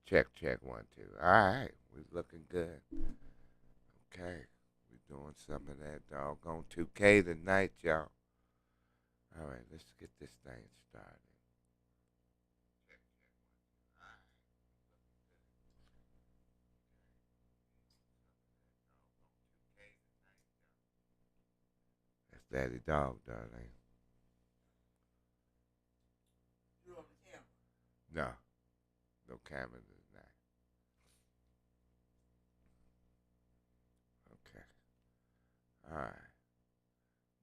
Check, check, 1, 2. All right, we looking good. Okay, we doing some of that doggone 2K tonight, y'all. All right, let's get this thing started. That's Daddy Dog, darling. No, no camera tonight. Okay. All right.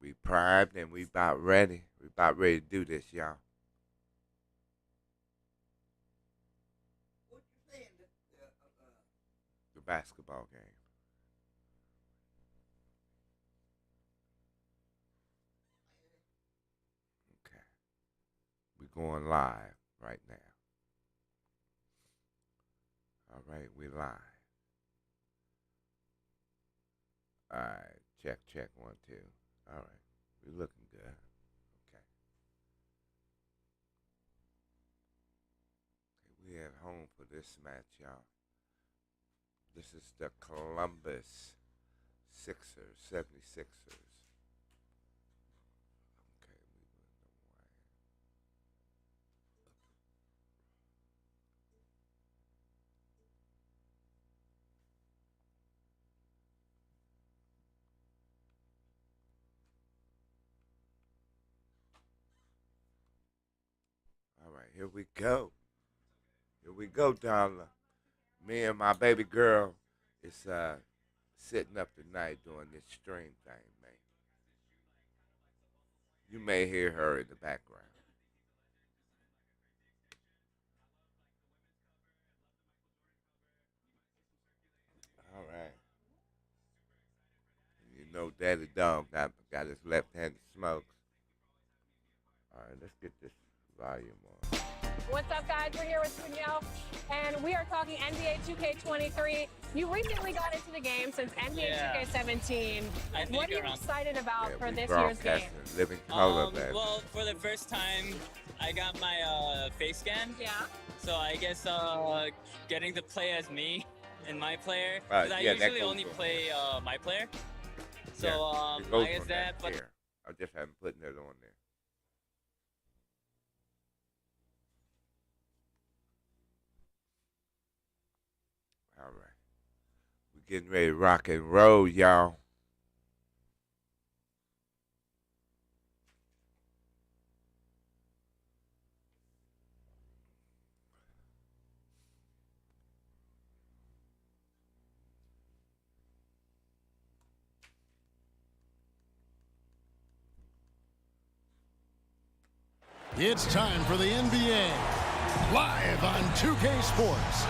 We primed and we about ready. We about ready to do this, y'all. The basketball game. Okay. We going live right now. All right, we live. All right, check, check, 1, 2. All right, we looking good. Okay. We at home for this match, y'all. This is the Columbus Sixers, 76ers. Okay, we went the All right, here we go. Here we go, darling. Me and my baby girl is sitting up tonight doing this stream thing, man. You may hear her in the background. All right. You know, Daddy Dog got his left-handed smokes. All right, let's get this volume on. What's up, guys? We're here with Danielle, and we are talking NBA 2K23. You recently got into the game since NBA 2K17. What are you excited about for this year's game? Living color, man. Well, for the first time, I got my face scan. Yeah. So I guess getting to play as me and my player. Because I usually only play my player. So I guess that. But I just haven't put it on there. All right. We're getting ready to rock and roll, y'all. It's time for the NBA, live on 2K Sports.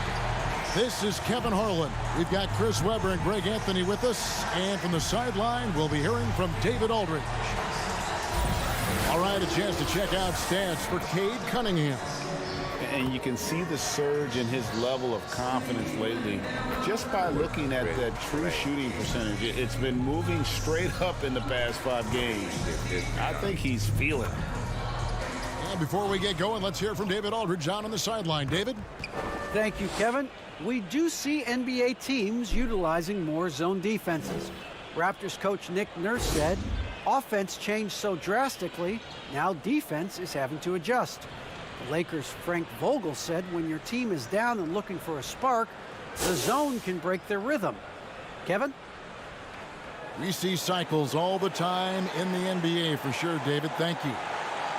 This is Kevin Harlan. We've got Chris Webber and Greg Anthony with us. And from the sideline, we'll be hearing from David Aldridge. All right, a chance to check out stats for Cade Cunningham. And you can see the surge in his level of confidence lately just by looking at that true shooting percentage. It's been moving straight up in the past 5 games. I think he's feeling it. And before we get going, let's hear from David Aldridge on the sideline. David? Thank you, Kevin. We do see NBA teams utilizing more zone defenses. Raptors coach Nick Nurse said, offense changed so drastically, now defense is having to adjust. The Lakers' Frank Vogel said when your team is down and looking for a spark, the zone can break their rhythm. Kevin? We see cycles all the time in the NBA for sure, David. Thank you.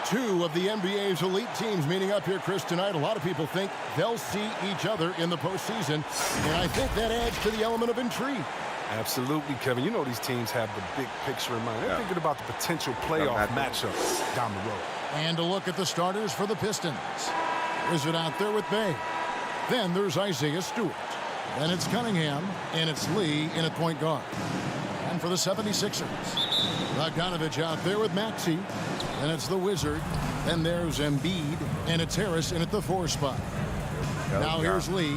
2 of the NBA's elite teams meeting up here, Chris, tonight. A lot of people think they'll see each other in the postseason, and I think that adds to the element of intrigue. Absolutely, Kevin. You know these teams have the big picture in mind. They're thinking about the potential playoff matchups down the road. And a look at the starters for the Pistons. Wizard out there with Bay. Then there's Isaiah Stewart. Then it's Cunningham, and it's Lee in at point guard. And for the 76ers, Bogdanovich out there with Maxey. And it's the Wizard. Then there's Embiid, and it's Harris in at the 4 spot. Now here's Lee.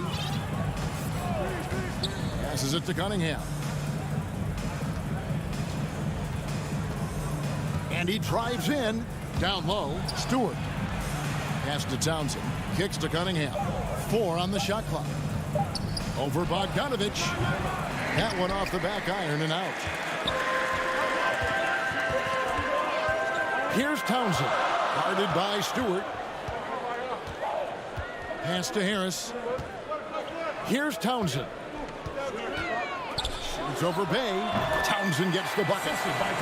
Passes it to Cunningham. And he drives in. Down low, Stewart. Pass to Townsend. Kicks to Cunningham. 4 on the shot clock. Over Bogdanovic. That one off the back iron and out. Here's Townsend. Guarded by Stewart. Pass to Harris. Here's Townsend. Shoots over Bay. Townsend gets the bucket.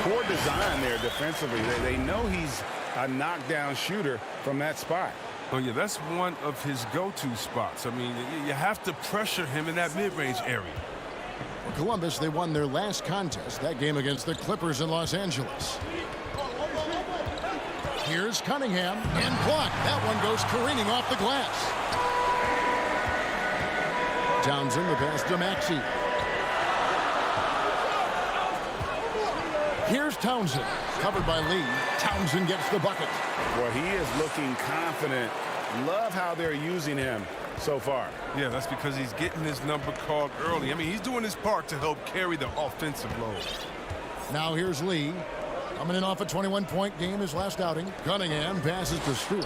Poor design there defensively. They know he's a knockdown shooter from that spot. Oh, yeah, that's one of his go-to spots. I mean, you have to pressure him in that mid-range area. For Columbus, they won their last contest, that game against the Clippers in Los Angeles. Here's Cunningham, and blocked. That one goes careening off the glass. Townsend, the pass to Maxey. Here's Townsend, covered by Lee. Townsend gets the bucket. Well, he is looking confident. Love how they're using him so far. Yeah, that's because he's getting his number called early. I mean, he's doing his part to help carry the offensive load. Now here's Lee. Coming in off a 21-point game his last outing. Cunningham passes to Stewart.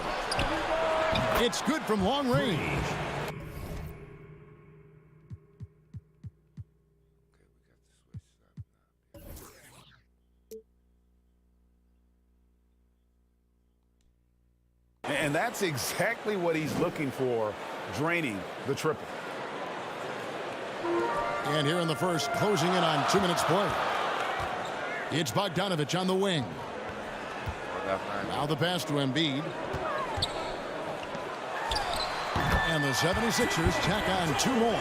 It's good from long range. And that's exactly what he's looking for, draining the triple. And here in the first, closing in on 2 minutes play. It's Bogdanovic on the wing. Now the pass to Embiid. And the 76ers tack on 2 more.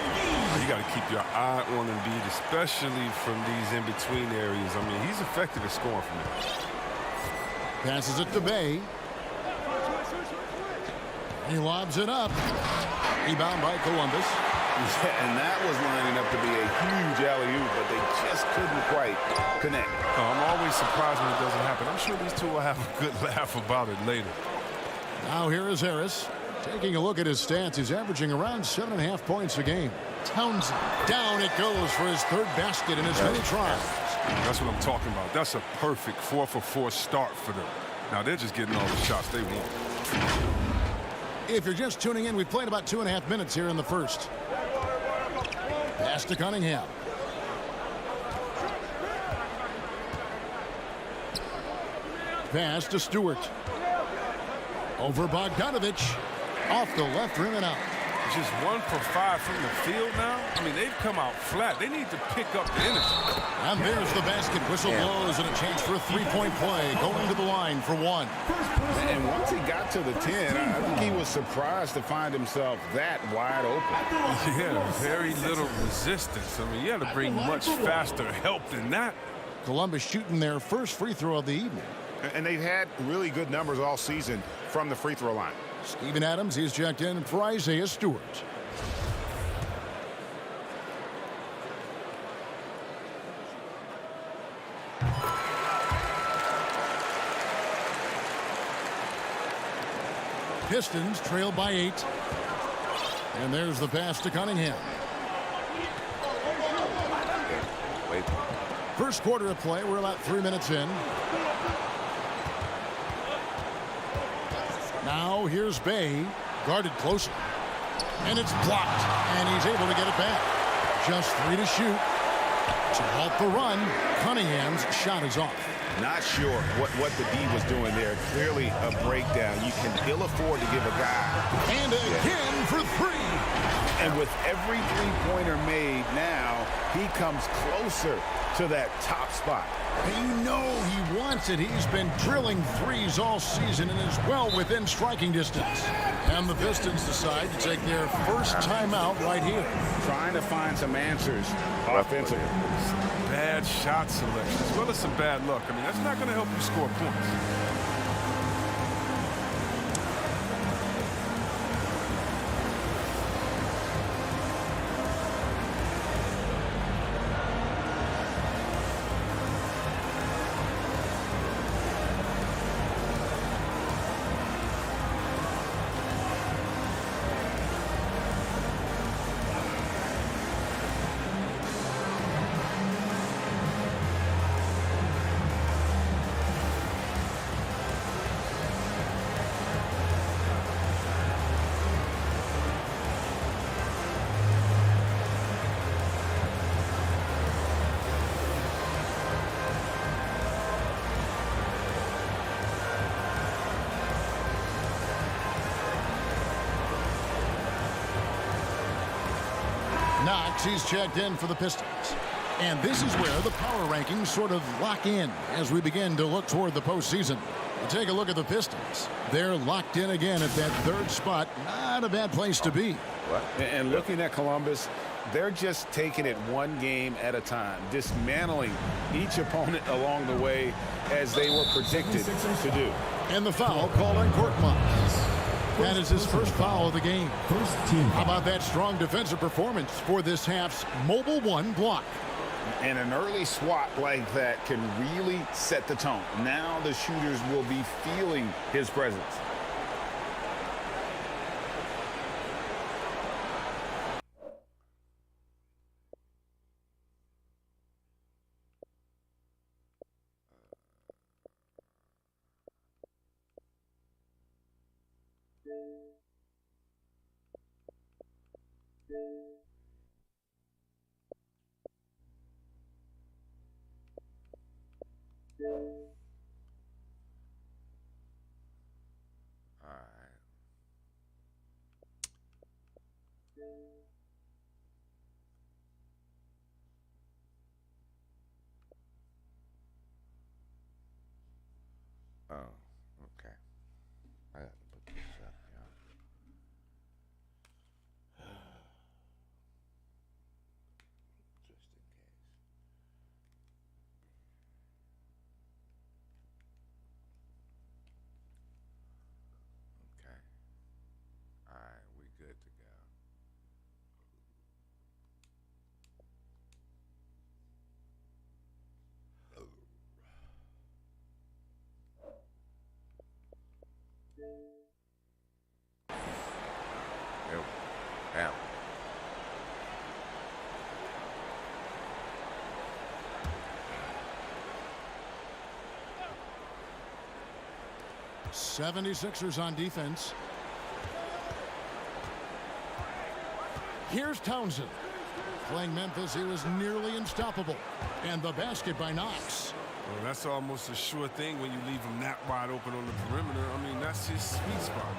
You got to keep your eye on Embiid, especially from these in-between areas. I mean, he's effective at scoring from there. Passes it to Bay. He lobs it up. Rebound by Columbus. Yeah, and that was lining up to be a huge alley-oop, but they just couldn't quite connect. Oh, I'm always surprised when it doesn't happen. I'm sure these two will have a good laugh about it later. Now here is Harris. Taking a look at his stats, he's averaging around 7.5 points a game. Townsend, down it goes for his 3rd basket in as many tries. That's what I'm talking about. That's a perfect 4-for-4 start for them. Now they're just getting all the shots they want. If you're just tuning in, we've played about 2.5 minutes here in the first. Pass to Cunningham. Pass to Stewart. Over Bogdanovic. Off the left rim and out. Just 1 for 5 from the field now. I mean, they've come out flat. They need to pick up the energy. And there's the basket. Whistle blows and a chance for a 3-point play. Going to the line for 1. And once he got to the 10, I think he was surprised to find himself that wide open. Yeah, very little resistance. I mean, you had to bring much faster help than that. Columbus shooting their first free throw of the evening. And they've had really good numbers all season from the free throw line. Steven Adams, he's checked in for Isaiah Stewart. Pistons trail by 8. And there's the pass to Cunningham. First quarter of play, we're about 3 minutes in. Now here's Bay, guarded closer. And it's blocked, and he's able to get it back. Just 3 to shoot. To halt the run, Cunningham's shot is off. Not sure what the D was doing there. Clearly a breakdown. You can ill afford to give a guy. And again for 3. And with every three-pointer made now, he comes closer to that top spot. And you know he wants it. He's been drilling threes all season and is well within striking distance. And the Pistons decide to take their first timeout right here. Trying to find some answers offensively. Bad shot selection, as well as some bad luck. I mean, that's not going to help you score points. Knox, he's checked in for the Pistons. And this is where the power rankings sort of lock in as we begin to look toward the postseason. Take a look at the Pistons. They're locked in again at that third spot. Not a bad place to be. And looking at Columbus, they're just taking it one game at a time, dismantling each opponent along the way as they were predicted to do. And the foul called on Korkmaz. That is his first foul of the game. How about that strong defensive performance for this half's Mobile One block? And an early swat like that can really set the tone. Now the shooters will be feeling his presence. Oh, okay. I got to put this up, y'all. Just in case. Okay. All right, we good to go. Now. 76ers on defense. Here's Townsend. Playing Memphis, he was nearly unstoppable. And the basket by Knox. Well, that's almost a sure thing when you leave him that wide open on the perimeter. I mean, that's his sweet spot.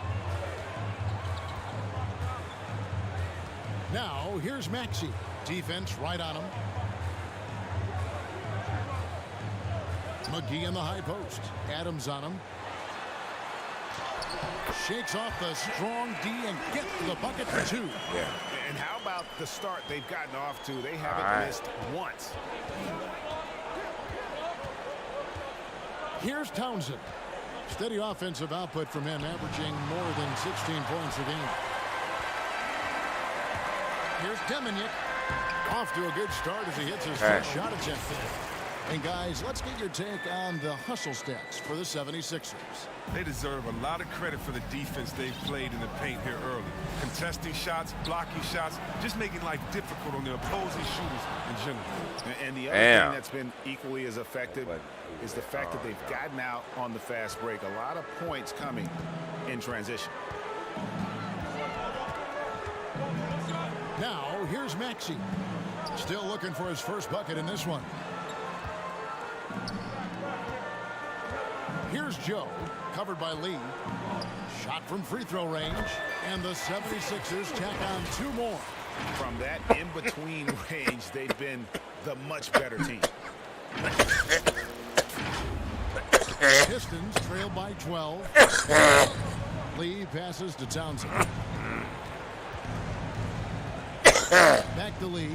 Now, here's Maxey. Defense right on him. McGee in the high post. Adams on him. Shakes off the strong D and gets the bucket for two. Yeah. And how about the start they've gotten off to? They haven't missed once. Here's Townsend. Steady offensive output from him, averaging more than 16 points a game. Here's Deminick. Off to a good start as he hits his first shot attempt. And guys, let's get your take on the hustle stats for the 76ers. They deserve a lot of credit for the defense they've played in the paint here early. Contesting shots, blocking shots, just making life difficult on the opposing shooters in general. And the other thing that's been equally as effective is the fact that they've gotten out on the fast break. A lot of points coming in transition. Now, here's Maxey. Still looking for his first bucket in this one. Here's Joe, covered by Lee. Shot from free throw range, and the 76ers tack on two more. From that in-between range, they've been the much better team. Pistons trail by 12. Lee passes to Townsend. Back to Lee.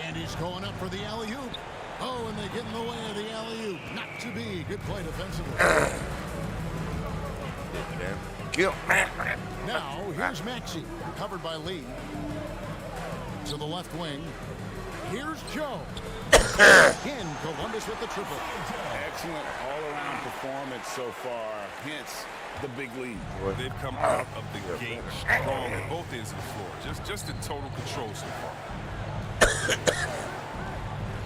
And he's going up for the alley-oop. Oh, and they get in the way of the alley-oop. Not to be. Good play defensively. Now, here's Maxey, covered by Lee. To the left wing. Here's Joe. Again, Columbus with the triple. Excellent all-around performance so far. Hence the big lead. They've come out of the gate strong at both ends of the floor. Just in total control so far.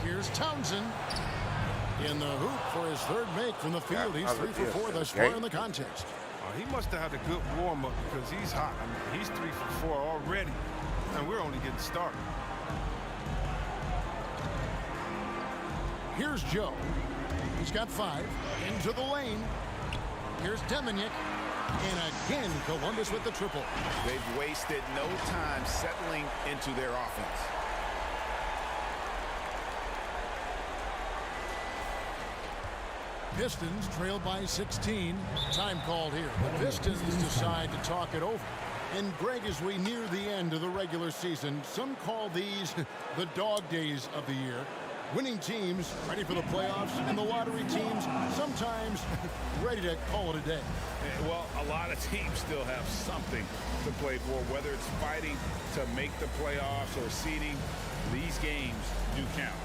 Here's Townsend in the hoop for his third make from the field. He's 3 for 4 thus far in the contest. He must have had a good warm-up because he's hot. I mean, he's 3 for 4 already, and we're only getting started. Here's Joe. He's got 5 into the lane. Here's Deminick. And again, Columbus with the triple. They've wasted no time settling into their offense. Pistons trail by 16. Time called here. The Pistons decide to talk it over. And Greg, as we near the end of the regular season, some call these the dog days of the year. Winning teams ready for the playoffs, and the lottery teams sometimes ready to call it a day. Well, a lot of teams still have something to play for, whether it's fighting to make the playoffs or seeding. These games do count.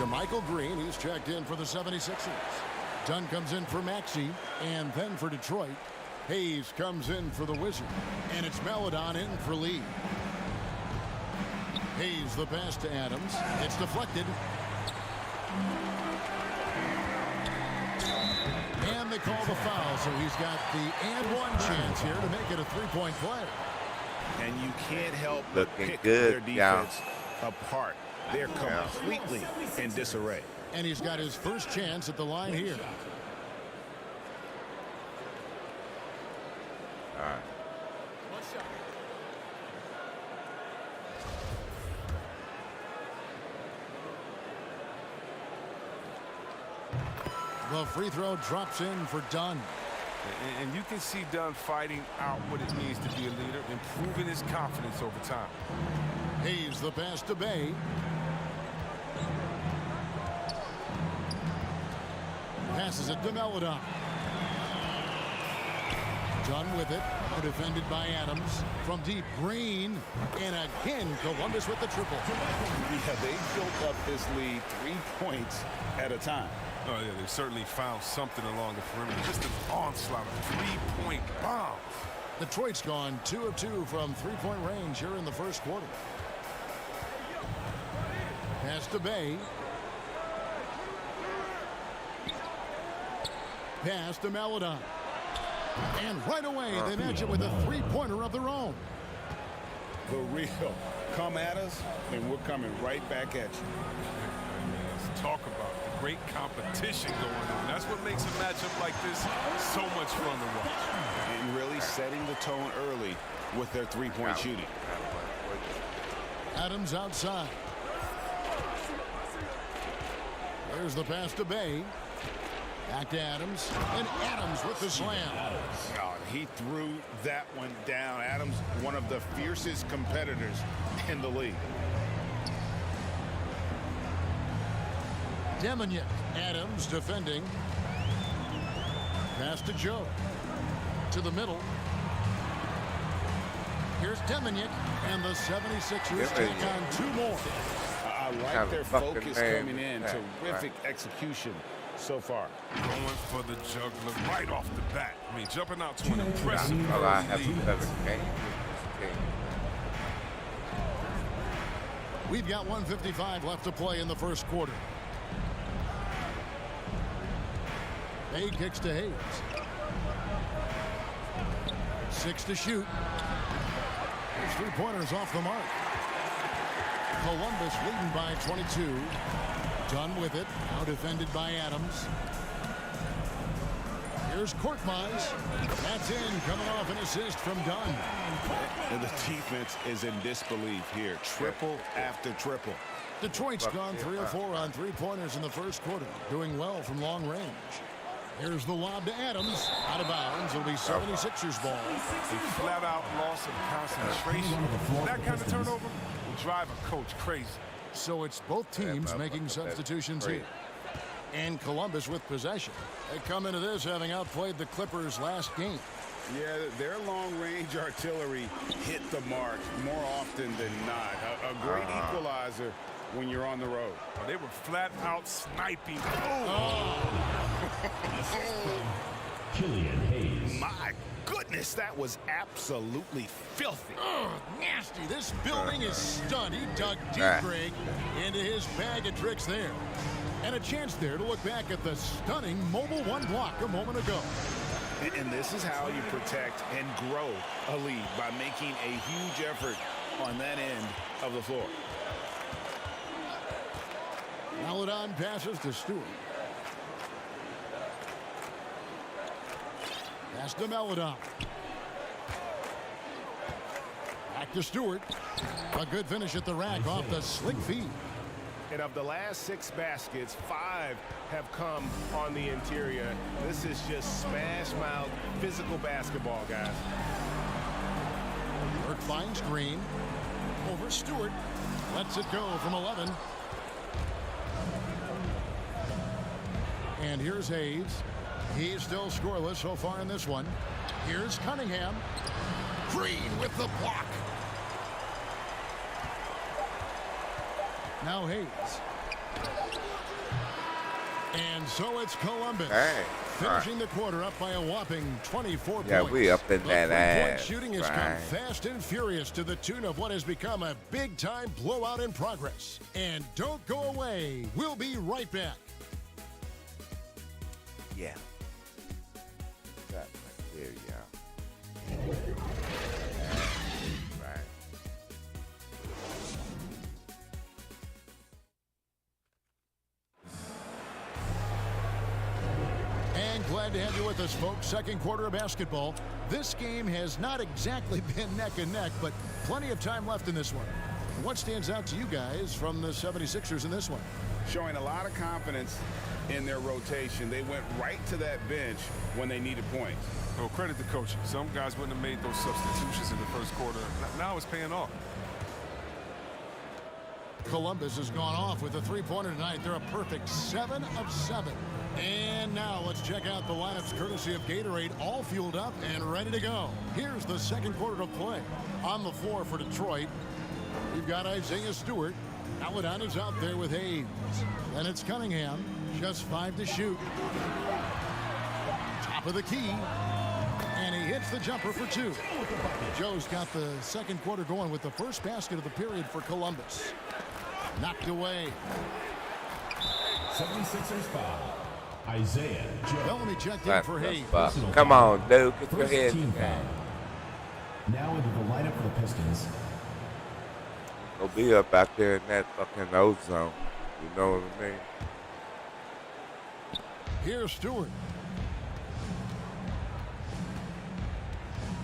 Michael Green, he's checked in for the 76ers. Dunn comes in for Maxey, and then for Detroit. Hayes comes in for the Wizards, and it's Maledon in for Lee. Hayes the pass to Adams. It's deflected. And they call the foul, so he's got the and one chance here to make it a three-point play. And you can't help but pick good, their defense apart. They're completely in disarray. And he's got his first chance at the line here. All right. The free throw drops in for Dunn. And you can see Dunn fighting out what it means to be a leader, improving his confidence over time. Hayes the pass to Bay. Passes it to Maledon. Dunn with it. Defended by Adams. From deep, Green. And again, Columbus with the triple. Yeah, they built up this lead 3 points at a time. Oh, yeah, they certainly found something along the perimeter. Just an onslaught of three-point bombs. Detroit's gone 2 of 2 from three-point range here in the first quarter. Pass to Bay. Pass to Maledon. And right away, they match it with a three-pointer of their own. The real come at us, and we're coming right back at you. Let's talk about the great competition going on. That's what makes a matchup like this so much fun to watch. And really setting the tone early with their three-point shooting. Adams outside. There's the pass to Bay. Back to Adams, and Adams with the slam. Oh, he threw that one down. Adams, one of the fiercest competitors in the league. Demonic. Adams defending. Pass to Joe. To the middle. Here's Demonic, and the 76ers take on 2 more. I like their focus coming in. Terrific execution so far. Going for the juggler right off the bat. I mean, jumping out to an impressive lead. We've got 1:55 left to play in the first quarter. Bay kicks to Hayes. 6 to shoot. His three-pointers off the mark. Columbus leading by 22. Dunn with it. Now defended by Adams. Here's Korkmaz. That's in. Coming off an assist from Dunn. And the defense is in disbelief here. Triple after triple. Detroit's gone 3 of 4 on three-pointers in the first quarter. Doing well from long range. Here's the lob to Adams. Out of bounds. It'll be 76ers ball. A flat-out loss of concentration. That kind of turnover will drive a coach crazy. So it's both teams making substitutions here. And Columbus with possession. They come into this having outplayed the Clippers last game. Yeah, their long-range artillery hit the mark more often than not. A great equalizer when you're on the road. They were flat out sniping. Killian Hayes. My goodness, that was absolutely filthy. Nasty. This building is stunned. He dug deep, Greg, into his bag of tricks there. And a chance there to look back at the stunning Mobile One block a moment ago. And this is how you protect and grow a lead, by making a huge effort on that end of the floor. Maledon passes to Stewart. Pass to Maledon. Back to Stewart. A good finish at the rack off the slick feed. And of the last 6 baskets, 5 have come on the interior. This is just smash-mouth physical basketball, guys. Burke finds Green. Over Stewart. Lets it go from 11. And here's Hayes. He's still scoreless so far in this one. Here's Cunningham. Green with the block. Now Hayes. And so it's Columbus. Finishing the quarter up by a whopping 24 points. Yeah, we up in that ass. Shooting has come fast and furious to the tune of what has become a big-time blowout in progress. And don't go away. We'll be right back. Yeah. Got my theory out. Right. And glad to have you with us, folks. Second quarter of basketball. This game has not exactly been neck and neck, but plenty of time left in this one. What stands out to you guys from the 76ers in this one? Showing a lot of confidence in their rotation. They went right to that bench when they needed points. Well, credit the coaching. Some guys wouldn't have made those substitutions in the first quarter. Now it's paying off. Columbus has gone off with a three-pointer tonight. They're a perfect 7 of 7. And now let's check out the lineups courtesy of Gatorade, all fueled up and ready to go. Here's the second quarter of play. On the floor for Detroit, we've got Isaiah Stewart. Maledon is out there with Hayes. Then it's Cunningham. Just 5 to shoot. Top of the key. And he hits the jumper for 2. Joe's got the second quarter going with the first basket of the period for Columbus. Knocked away. 76ers foul. Isaiah Joe. Bellamy checked in for Hayes. Come on, Duke. Get your head in there. Now into the lineup for the Pistons. He'll be up out there in that fucking ozone. You know what I mean? Here's Stewart.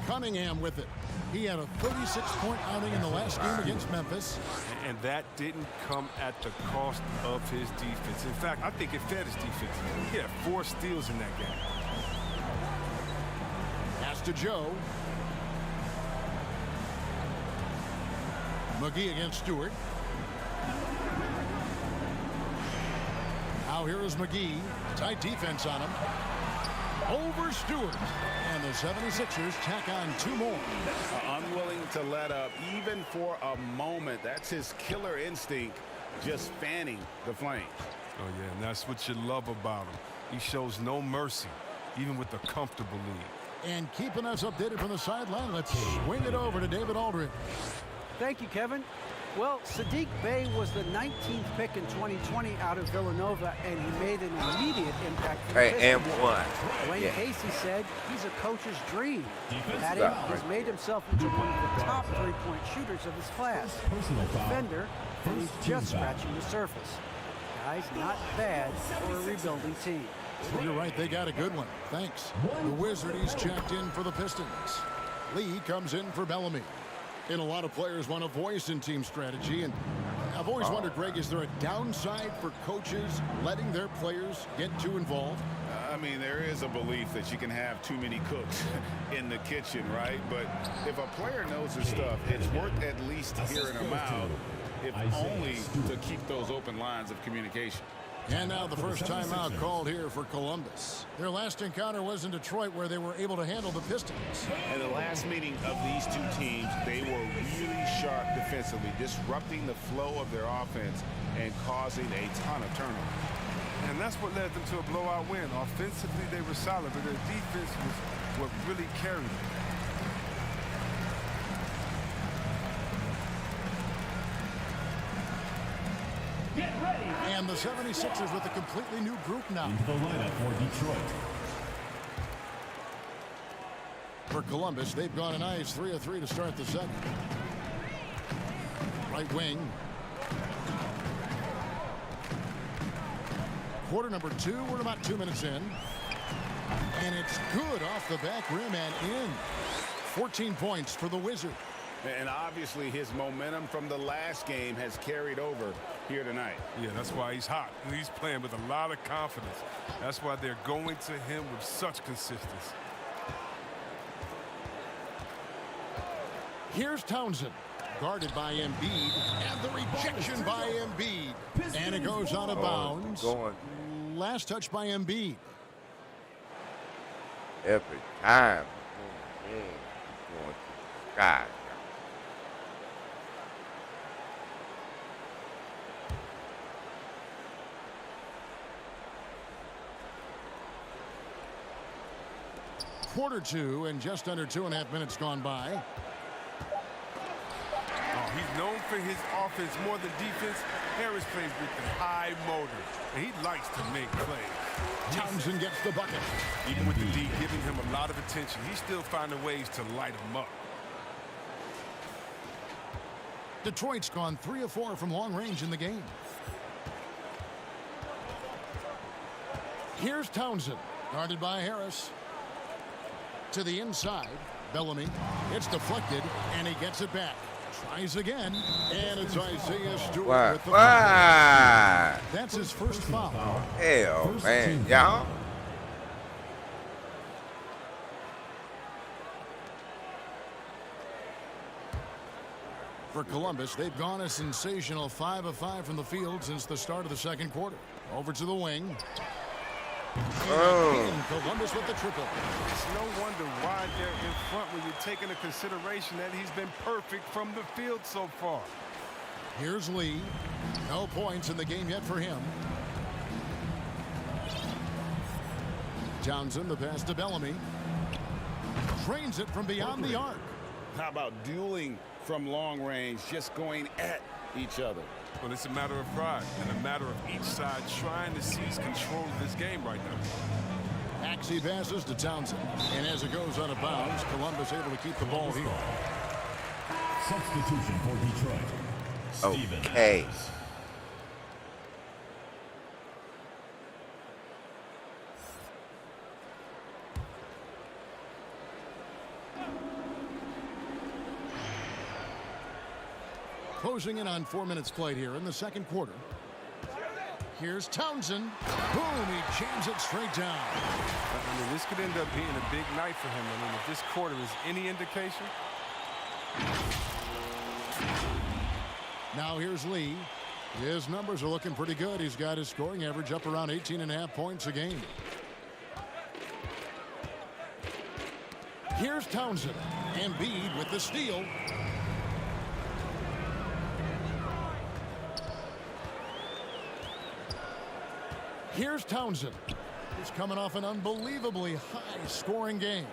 Cunningham with it. He had a 36-point outing in the last game against Memphis. And that didn't come at the cost of his defense. In fact, I think it fed his defense. He had 4 steals in that game. Pass to Joe. McGee against Stewart. Now here is McGee. Tight defense on him. Over Stewart. And the 76ers tack on 2 more. Unwilling to let up even for a moment. That's his killer instinct, just fanning the flames. Oh, yeah, and that's what you love about him. He shows no mercy, even with a comfortable lead. And keeping us updated from the sideline, let's swing it over to David Aldridge. Thank you, Kevin. Well, Saddiq Bey was the 19th pick in 2020 out of Villanova, and he made an immediate impact for the And Pistons. one. Wayne Casey said he's a coach's dream. Patty has made himself into one of the top three-point shooters of his class. A defender, and he's just scratching the surface. Guys, not bad for a rebuilding team. You're right, they got a good one. Thanks. The Wizards checked in for the Pistons. Lee comes in for Bellamy. And a lot of players want a voice in team strategy. And I've always wondered, Greg, is there a downside for coaches letting their players get too involved? I mean, there is a belief that you can have too many cooks in the kitchen, right? But if a player knows his stuff, it's worth at least hearing them out, if only to keep those open lines of communication. And now the first timeout called here for Columbus. Their last encounter was in Detroit, where they were able to handle the Pistons. And the last meeting of these two teams, they were really sharp defensively, disrupting the flow of their offense and causing a ton of turnovers. And that's what led them to a blowout win. Offensively, they were solid, but their defense was what really carried them. And the 76ers with a completely new group now. Into the lineup for Detroit. For Columbus, they've gone a nice 3 of 3 to start the second. Right wing. Quarter number 2. We're about 2 minutes in. And it's good off the back rim and in. 14 points for the Wizard. And obviously his momentum from the last game has carried over here tonight. Yeah, that's why he's hot. He's playing with a lot of confidence. That's why they're going to him with such consistency. Here's Townsend, guarded by Embiid, and the rejection by Embiid. And it goes out of bounds. Last touch by Embiid. Every time. Going to the sky. Quarter 2 and just under 2.5 minutes gone by. He's known for his offense more than defense. Harris plays with the high motor, and he likes to make plays. Townsend gets the bucket. Even with the D giving him a lot of attention, he's still finding ways to light him up. Detroit's gone 3 of 4 from long range in the game. Here's Townsend, guarded by Harris. To the inside, Bellamy. It's deflected, and he gets it back. Tries again, and it's Isaiah Stewart with the foul. That's his first foul. Hell, man, y'all. For Columbus, they've gone a sensational 5 of 5 from the field since the start of the second quarter. Over to the wing. Columbus with the triple. It's no wonder why they're in front when you take into consideration that he's been perfect from the field so far. Here's Lee. No points in the game yet for him. Townsend, the pass to Bellamy. Trains it from beyond the arc. How about dueling from long range, just going at each other? Well, it's a matter of pride and a matter of each side trying to seize control of this game right now. Axie passes to Townsend. And as it goes out of bounds, Columbus able to keep the ball here. Substitution for Detroit. Steven Okay. Adams. Closing in on 4 minutes played here in the second quarter. Here's Townsend. Boom, he jams it straight down. I mean, this could end up being a big night for him. I mean, if this quarter is any indication. Now here's Lee. His numbers are looking pretty good. He's got his scoring average up around 18.5 points a game. Here's Townsend. Embiid with the steal. Here's Townsend. He's coming off an unbelievably high-scoring game.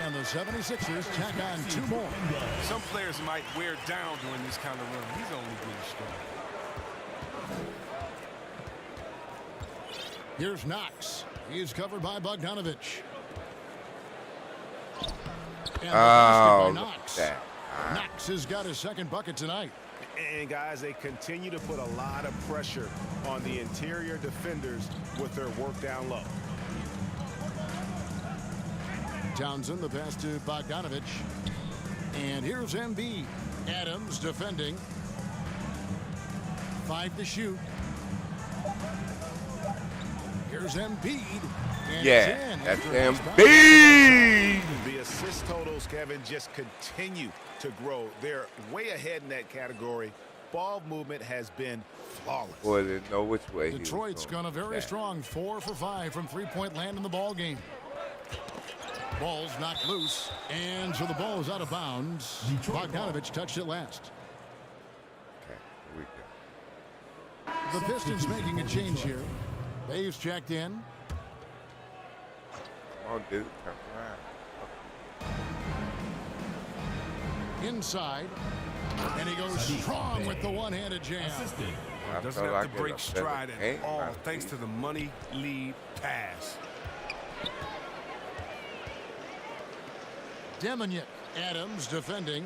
And the 76ers tack on 2 more. Some players might wear down during this kind of run. He's only getting strong. Here's Knox. He's covered by Bogdanovich. And the basket by Knox. Knox has got his second bucket tonight. And guys, they continue to put a lot of pressure on the interior defenders with their work down low. Townsend, the pass to Bogdanovich. And here's Embiid. Adams defending. 5 to shoot. Here's Embiid. And yeah, that's Embiid. The assist totals, Kevin, just continue to grow. They're way ahead in that category ball movement has been flawless. Boy, didn't know which way. Detroit's gone a very strong 4 for 5 from three-point land in the ball game. Ball's knocked loose, and so the ball is out of bounds. Bogdanovich touched it last. Okay, here we go. The Pistons making a change here. Bay's checked in. Come on, dude, turn around. Inside, and he goes strong with the one-handed jam. Doesn't have to break stride at all, thanks to the money lead pass. Demonic. Adams defending.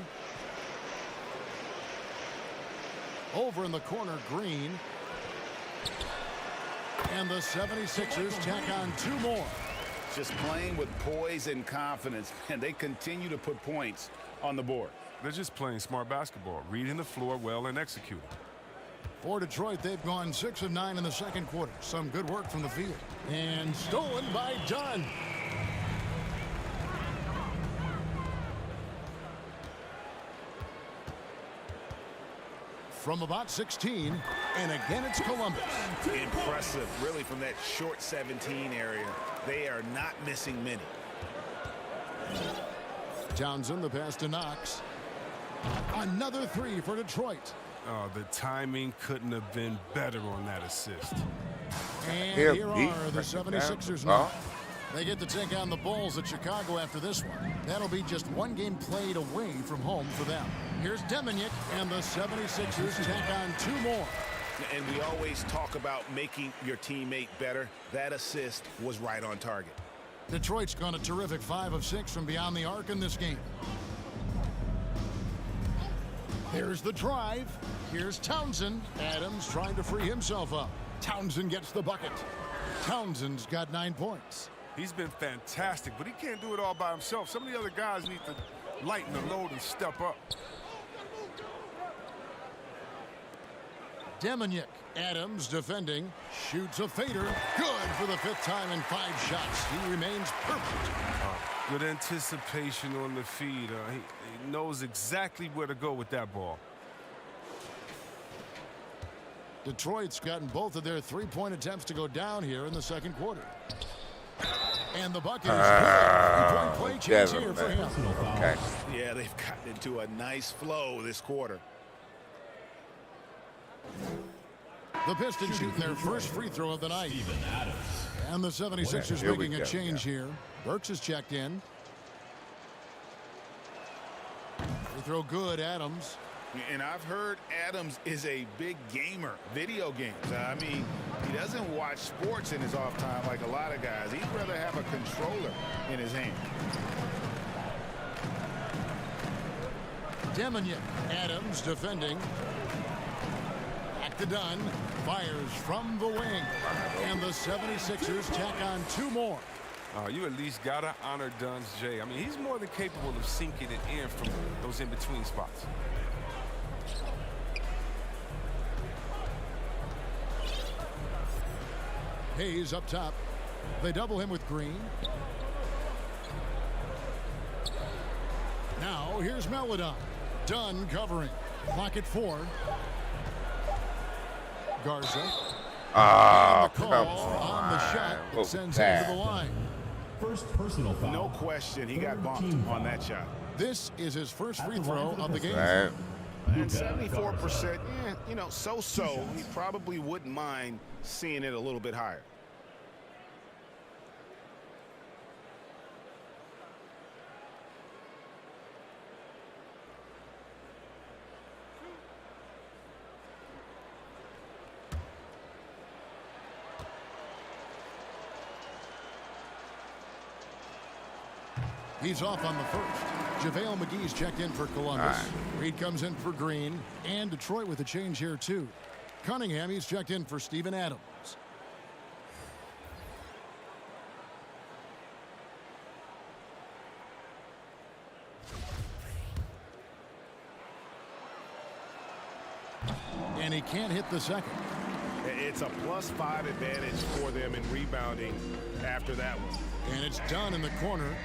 Over in the corner, Green. And the 76ers tack on 2 more. Just playing with poise and confidence, and they continue to put points on the board. They're just playing smart basketball, reading the floor well and executing. For Detroit, they've gone 6 of 9 in the second quarter. Some good work from the field. And stolen by Dunn. From about 16, and again it's Columbus. Impressive, really, from that short 17 area. They are not missing many. Townsend, the pass to Knox. Another 3 for Detroit. Oh, the timing couldn't have been better on that assist. And here are the 76ers now. They get to take on the Bulls at Chicago after this one. That'll be just 1 game played away from home for them. Here's Demonic, and the 76ers tack on 2 more. And we always talk about making your teammate better. That assist was right on target. Detroit's gone a terrific 5 of 6 from beyond the arc in this game. Here's the drive. Here's Townsend. Adams trying to free himself up. Townsend gets the bucket. Townsend's got 9 points. He's been fantastic, but he can't do it all by himself. Some of the other guys need to lighten the load and step up. Demonic. Adams defending. Shoots a fader. Good for the 5th time in 5 shots. He remains perfect. Good anticipation on the feed. He knows exactly where to go with that ball. Detroit's gotten both of their 3-point attempts to go down here in the second quarter. And the bucket is good. 3-point play chance here for him. Okay. Yeah, they've gotten into a nice flow this quarter. The Pistons shooting their first free throw of the night. And the 76ers making a change here. Burks is checked in. Free throw good, Adams. And I've heard Adams is a big gamer, video games. I mean, he doesn't watch sports in his off time like a lot of guys. He'd rather have a controller in his hand. Demonic. Adams defending. Back to Dunn. Fires from the wing. And the 76ers tack on 2 more. You at least got to honor Dunn's J. I mean, he's more than capable of sinking it in from those in-between spots. Hayes up top. They double him with Green. Now here's Maledon. Dunn covering. Clock at 4. Garza. Oh, the call on the shot that sends him to the line. First personal foul. No question, he got bumped on that shot. This is his first free throw of the game. Right. And 74%, you know, so-so. He probably wouldn't mind seeing it a little bit higher. He's off on the first. JaVale McGee's checked in for Columbus. Reed comes in for Green. And Detroit with a change here, too. Cunningham, he's checked in for Steven Adams. And he can't hit the second. It's a +5 advantage for them in rebounding after that one. And it's Dunn in the corner.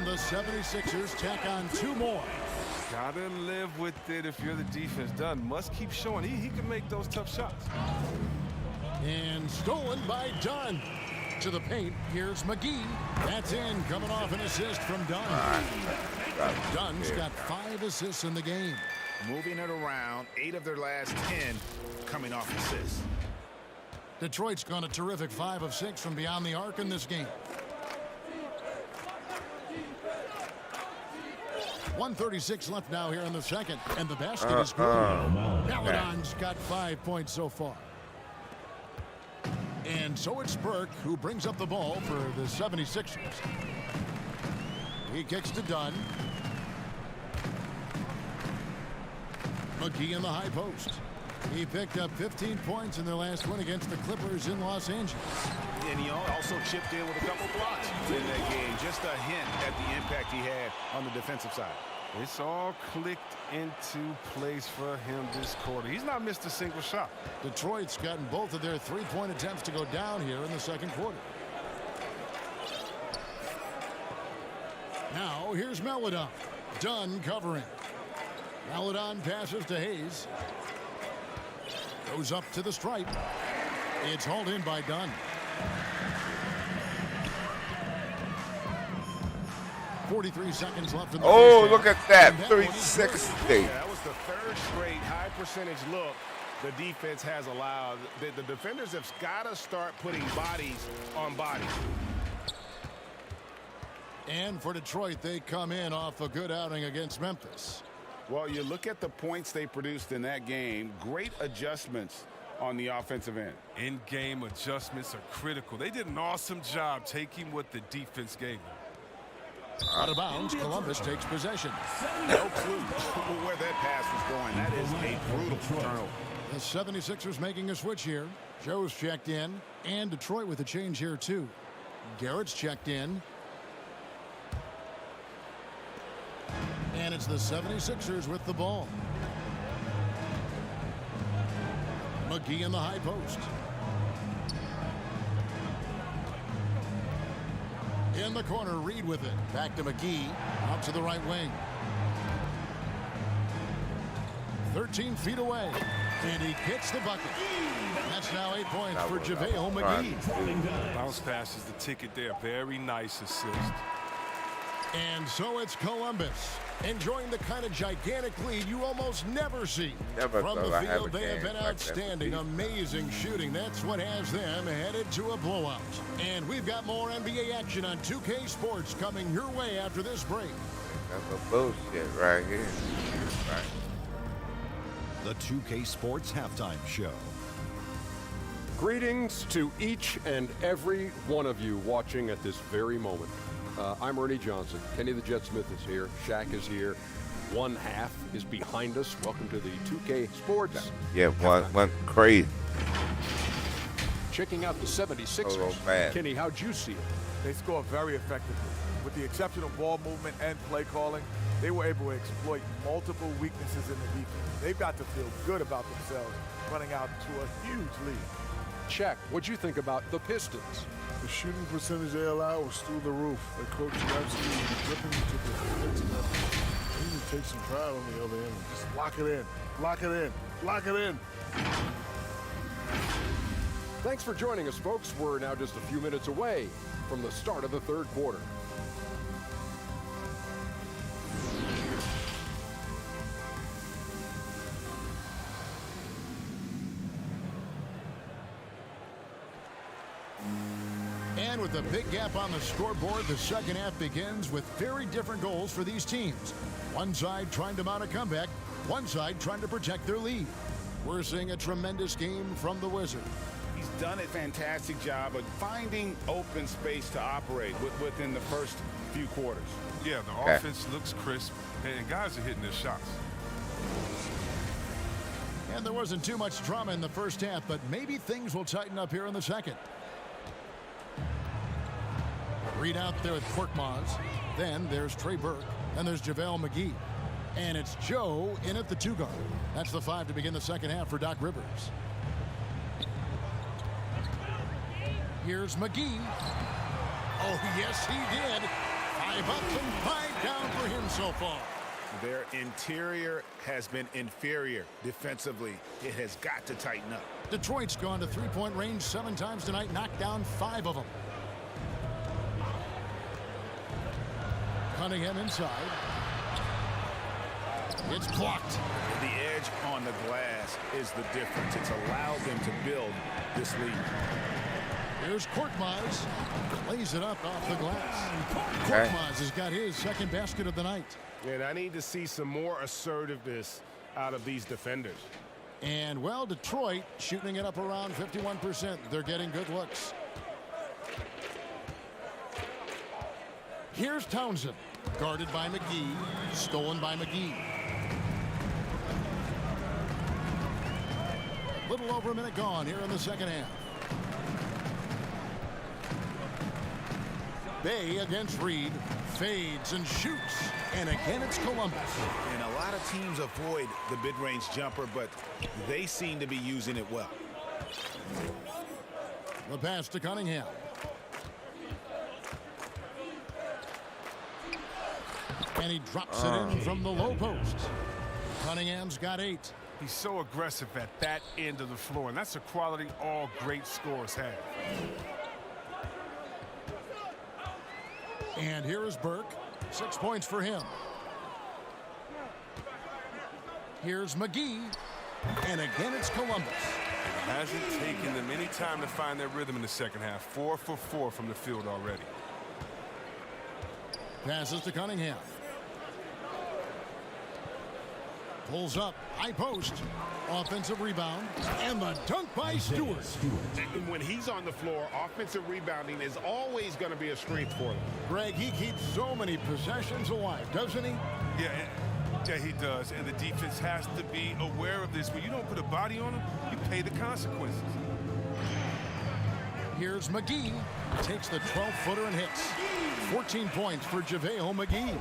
And the 76ers tack on 2 more. Gotta live with it if you're the defense. Dunn must keep showing he can make those tough shots. And stolen by Dunn. To the paint, here's McGee. That's in, coming off an assist from Dunn. Dunn's got 5 assists in the game. Moving it around, 8 of their last 10 coming off assists. Detroit's gone a terrific 5 of 6 from beyond the arc in this game. 1:36 left now here in the second, and the basket is good. Maledon's got 5 points so far. And so it's Burke who brings up the ball for the 76ers. He kicks to Dunn. McGee in the high post. He picked up 15 points in their last win against the Clippers in Los Angeles. And he also chipped in with a couple blocks in that game. Just a hint at the impact he had on the defensive side. It's all clicked into place for him this quarter. He's not missed a single shot. Detroit's gotten both of their 3-point attempts to go down here in the second quarter. Now here's Maledon. Dunn covering. Maledon passes to Hayes. Goes up to the stripe. It's hauled in by Dunn. 43 seconds left in the Oh, first look half. at that. And 360. Yeah, that was the 3rd straight high percentage look the defense has allowed. The defenders have got to start putting bodies on bodies. And for Detroit, they come in off a good outing against Memphis. Well, you look at the points they produced in that game. Great adjustments on the offensive end. In-game adjustments are critical. They did an awesome job taking what the defense gave them. Out of bounds, Columbus takes possession. No clue where that pass was going. That is a brutal turnover. The 76ers making a switch here. Joe's checked in, and Detroit with a change here too. Garrett's checked in. And it's the 76ers with the ball. McGee in the high post. In the corner, Reed with it. Back to McGee. Out to the right wing. 13 feet away. And he gets the bucket. That's now 8 points for JaVale McGee. Bounce pass is the ticket there. Very nice assist. And so it's Columbus enjoying the kind of gigantic lead you almost never see. From the field, they have been outstanding, amazing shooting. That's what has them headed to a blowout. And we've got more NBA action on 2K Sports coming your way after this break. That's a bullshit right here. Right. The 2K Sports Halftime Show. Greetings to each and every one of you watching at this very moment. I'm Ernie Johnson. Kenny the Jet Smith is here. Shaq is here. One half is behind us. Welcome to the 2K Sports. Yeah, one crazy. Checking out the 76ers. Kenny, how'd you see it? They scored very effectively. With the exceptional ball movement and play calling, they were able to exploit multiple weaknesses in the defense. They've got to feel good about themselves running out to a huge lead. Shaq, what'd you think about the Pistons? The shooting percentage they allowed was through the roof. The coach is absolutely dripping into the defensive effort. He can take some pride on the other end and just lock it in, lock it in, lock it in. Thanks for joining us, folks. We're now just a few minutes away from the start of the third quarter. And with a big gap on the scoreboard, the second half begins with very different goals for these teams. One side trying to mount a comeback, one side trying to protect their lead. We're seeing a tremendous game from the Wizard. He's done a fantastic job of finding open space to operate within the first few quarters. Yeah, the offense looks crisp, and guys are hitting their shots. And there wasn't too much drama in the first half, but maybe things will tighten up here in the second. Reed out there with Korkmaz. Then there's Trey Burke. And there's JaVale McGee. And it's Joe in at the 2 guard. That's the 5 to begin the second half for Doc Rivers. Here's McGee. Oh, yes, he did. 5 up and 5 down for him so far. Their interior has been inferior defensively. It has got to tighten up. Detroit's gone to three-point range 7 times tonight, knocked down 5 of them. Cunningham inside. It's blocked. The edge on the glass is the difference. It's allowed them to build this lead. Here's Korkmaz. Lays it up off the glass. Korkmaz has got his second basket of the night. And I need to see some more assertiveness out of these defenders. And, well, Detroit shooting it up around 51%. They're getting good looks. Here's Townsend. Guarded by McGee. Stolen by McGee. A little over a minute gone here in the second half. Bay against Reed. Fades and shoots. And again, it's Columbus. And a lot of teams avoid the mid-range jumper, but they seem to be using it well. The pass to Cunningham. And he drops it in from the low post. Cunningham's got 8. He's so aggressive at that end of the floor, and that's a quality all great scorers have. And here is Burke. 6 points for him. Here's McGee. And again, it's Columbus. It hasn't taken them any time to find their rhythm in the second half. 4 for 4 from the field already. Passes to Cunningham. Pulls up. High post. Offensive rebound. And the dunk by Stewart. And when he's on the floor, offensive rebounding is always going to be a strength for them. Greg, he keeps so many possessions alive, doesn't he? Yeah, he does. And the defense has to be aware of this. When you don't put a body on him, you pay the consequences. Here's McGee. Takes the 12-footer and hits. 14 points for JaVale McGee.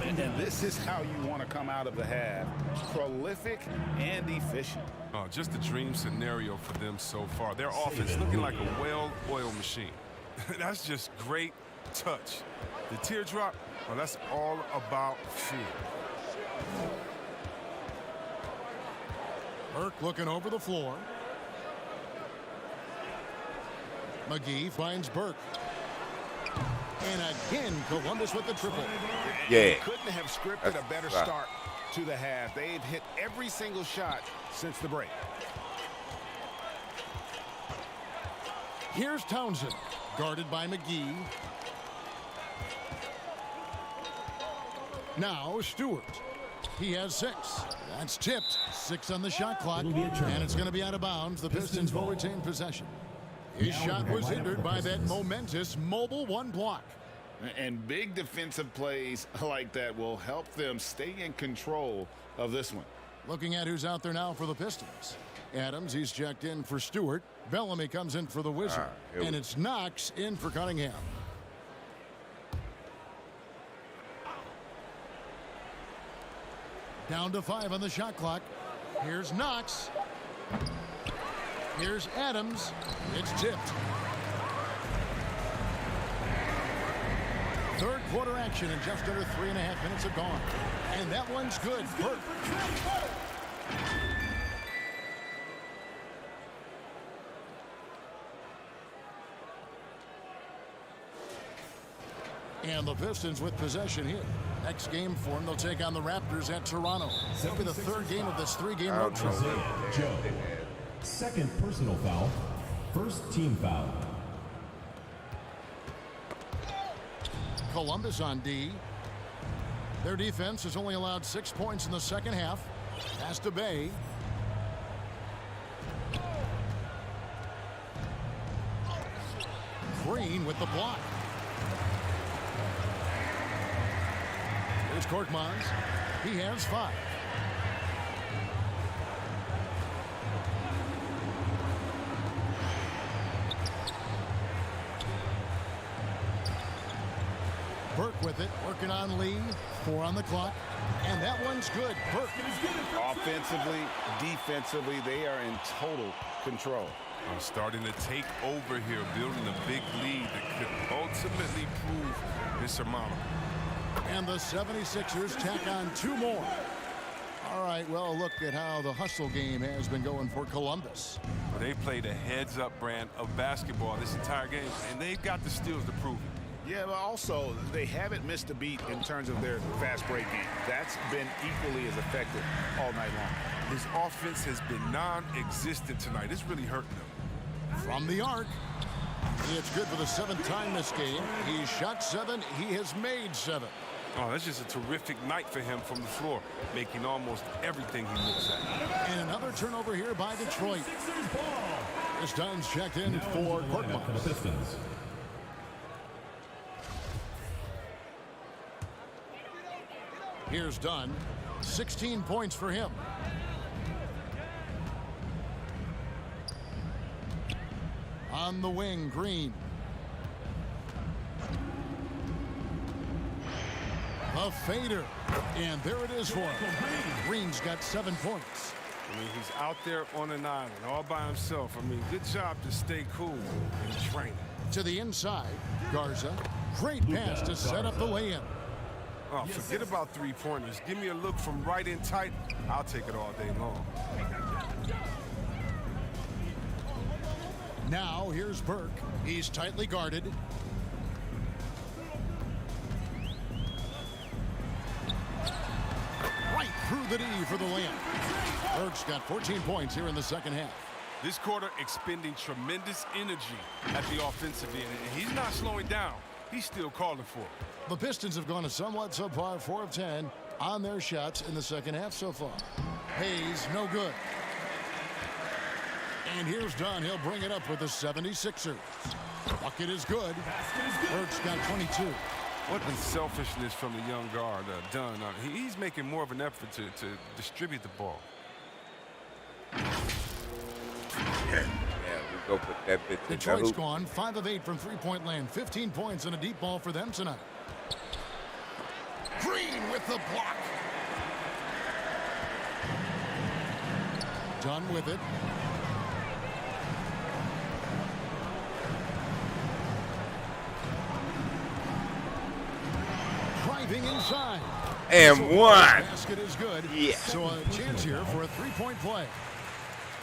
And this is how you want to come out of the half. Prolific and efficient. Oh, just a dream scenario for them so far. Their offense looking like a well-oiled machine. That's just great touch. The teardrop, well, that's all about feel. Burke looking over the floor. McGee finds Burke. And again, Columbus with the triple. Yeah. Couldn't have scripted a better start to the half. They've hit every single shot since the break. Here's Townsend, guarded by McGee. Now Stewart. He has 6. That's tipped. 6 on the shot clock. And it's going to be out of bounds. The Pistons will retain possession. His shot was hindered by that momentous mobile 1 block. And big defensive plays like that will help them stay in control of this one. Looking at who's out there now for the Pistons. Adams, he's checked in for Stewart. Bellamy comes in for the Wizard. And it's Knox in for Cunningham. Down to 5 on the shot clock. Here's Knox. Here's Adams. It's tipped. Third quarter action and just under 3.5 minutes have gone. And that one's good. Burke. And the Pistons with possession here. Next game for them, they'll take on the Raptors at Toronto. That'll be the third game of this 3-game road trip. Joe. Second personal foul. First team foul. Columbus on D. Their defense has only allowed 6 points in the second half. Pass to Bay. Green with the block. Here's Korkmaz. He has 5. Burke with it, working on Lee. 4 on the clock, and that one's good. Burke. Offensively, defensively, they are in total control. Starting to take over here, building a big lead that could ultimately prove insurmountable. And the 76ers tack on 2 more. All right, well, look at how the hustle game has been going for Columbus. Well, they played a heads-up brand of basketball this entire game, and they've got the steals to prove it. Yeah, but also, they haven't missed a beat in terms of their fast break game. That's been equally as effective all night long. His offense has been non-existent tonight. It's really hurting them. From the arc. It's good for the 7th time this game. He shot 7. He has made 7. Oh, that's just a terrific night for him from the floor, making almost everything he looks at. And another turnover here by Detroit. This Dunn's checked in for Korkmaz. Here's Dunn. 16 points for him. On the wing, Green. A fader. And there it is for him. Green's got 7 points. I mean, he's out there on an island all by himself. I mean, good job to stay cool and train. To the inside, Garza. Great pass to set up the lay-in. Oh, forget about 3-pointers. Give me a look from right in tight. I'll take it all day long. Now, here's Burke. He's tightly guarded. Right through the D for the layup. Burke's got 14 points here in the second half. This quarter expending tremendous energy at the offensive end, and he's not slowing down. He's still calling for it. The Pistons have gone a somewhat subpar 4 of 10 on their shots in the second half so far. Hayes, no good. And here's Dunn. He'll bring it up with the 76ers. Bucket is good. Burke's got 22. What unselfishness from the young guard, Dunn. He's making more of an effort to distribute the ball. Yeah, we go put that bit in Detroit's gone 5 of 8 from three-point land. 15 points and a deep ball for them tonight. Green with the block. Dunn with it. Driving inside. And so one. Basket is good. Yeah. So a chance here for a 3-point play.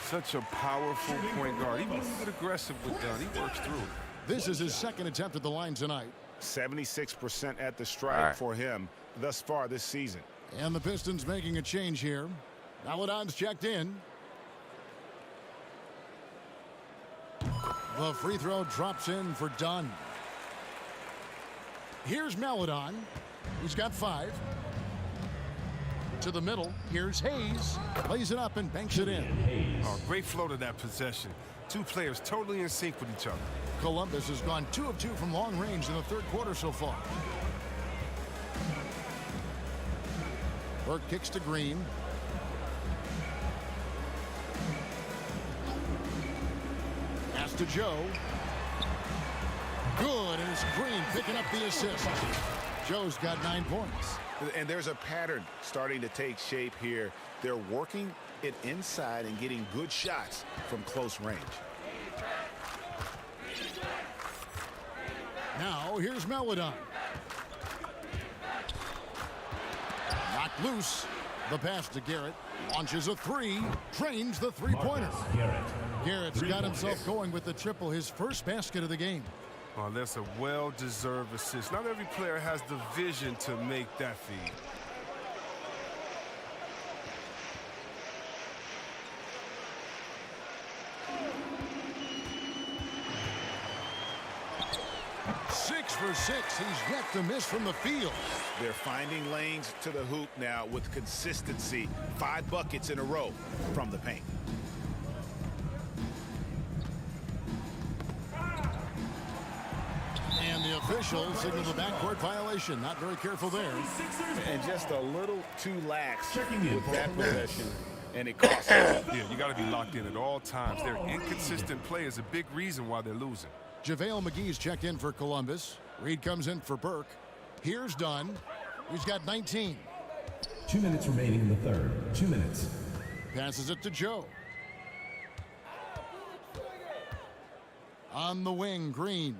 Such a powerful point guard. Even a little bit aggressive with Dunn. He works through it. This is his second attempt at the line tonight. 76% at the strike for him thus far this season. And the Pistons making a change here. Maledon's checked in. The free throw drops in for Dunn. Here's Maledon. He's got 5. To the middle. Here's Hayes. Lays it up and banks it in. Oh, great flow to that possession. 2 players totally in sync with each other. Columbus has gone 2 of 2 from long range in the third quarter so far. Burke kicks to Green. Pass to Joe. Good, and it's Green picking up the assist. Joe's got 9 points. And there's a pattern starting to take shape here. They're working it inside and getting good shots from close range. Now here's Maledon. Knocked loose. The pass to Garrett. Launches a 3. Drains the three-pointer. Garrett's got himself going with the triple, his first basket of the game. Oh, that's a well-deserved assist. Not every player has the vision to make that feed. Six for 6. He's yet to miss from the field. They're finding lanes to the hoop now with consistency. 5 buckets in a row from the paint. And the official signaled the backcourt violation. Not very careful there. And just a little too lax with that possession. And it costs them. Yeah, you got to be locked in at all times. Their inconsistent play is a big reason why they're losing. JaVale McGee's checked in for Columbus. Reed comes in for Burke. Here's Dunn. He's got 19. 2 minutes remaining in the third. 2 minutes. Passes it to Joe. On the wing, Green.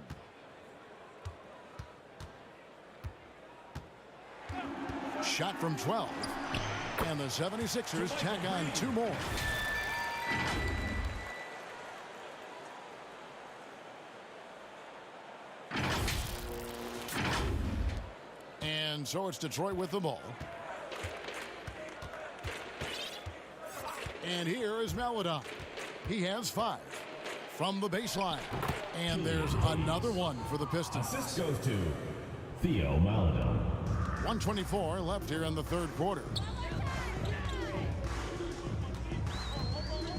Shot from 12. And the 76ers tack on 2 more. And so it's Detroit with the ball. And here is Maledon. He has 5 from the baseline. And there's another one for the Pistons. Assist goes to Theo Maledon. 1:24 left here in the third quarter.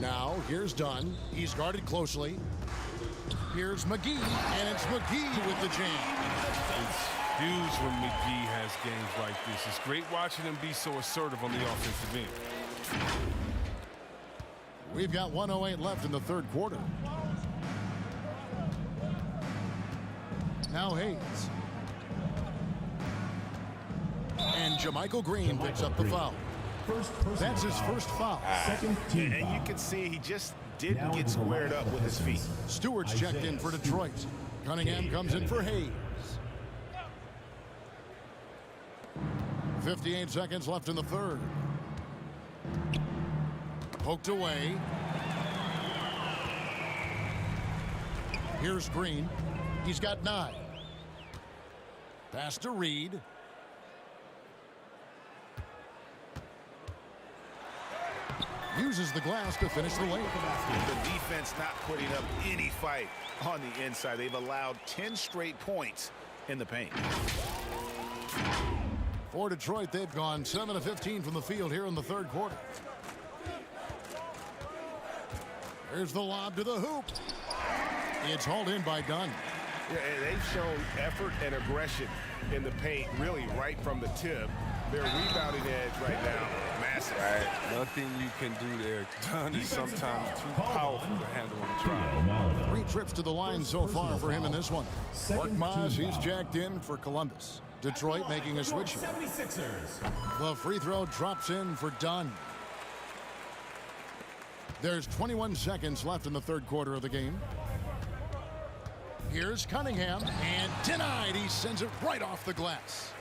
Now here's Dunn. He's guarded closely. Here's McGee, and it's McGee with the jam. It's huge when McGee has games like this. It's great watching him be so assertive on the offensive end. We've got 1:08 left in the third quarter. Now Hayes. And JaMychal Green picks up the foul. That's his first foul. And you can see he just didn't get squared up with his feet. Stewart's checked in for Detroit. Cunningham comes in for Hayes. 58 seconds left in the third. Poked away. Here's Green. He's got 9. Pass to Reed. Uses the glass to finish the lane. The defense not putting up any fight on the inside. They've allowed 10 straight points in the paint. For Detroit, they've gone 7 of 15 from the field here in the third quarter. There's the lob to the hoop. It's hauled in by Dunn. Yeah, and they've shown effort and aggression in the paint, really right from the tip. Their rebounding edge right now, massive. Right. Nothing you can do there. Dunn is sometimes too powerful to handle on the drive. 3 trips to the line so far for him in this one. Mark Maz, he's jacked in for Columbus. Detroit making a switch here. The free throw drops in for Dunn. There's 21 seconds left in the third quarter of the game. Here's Cunningham, and denied. He sends it right off the glass.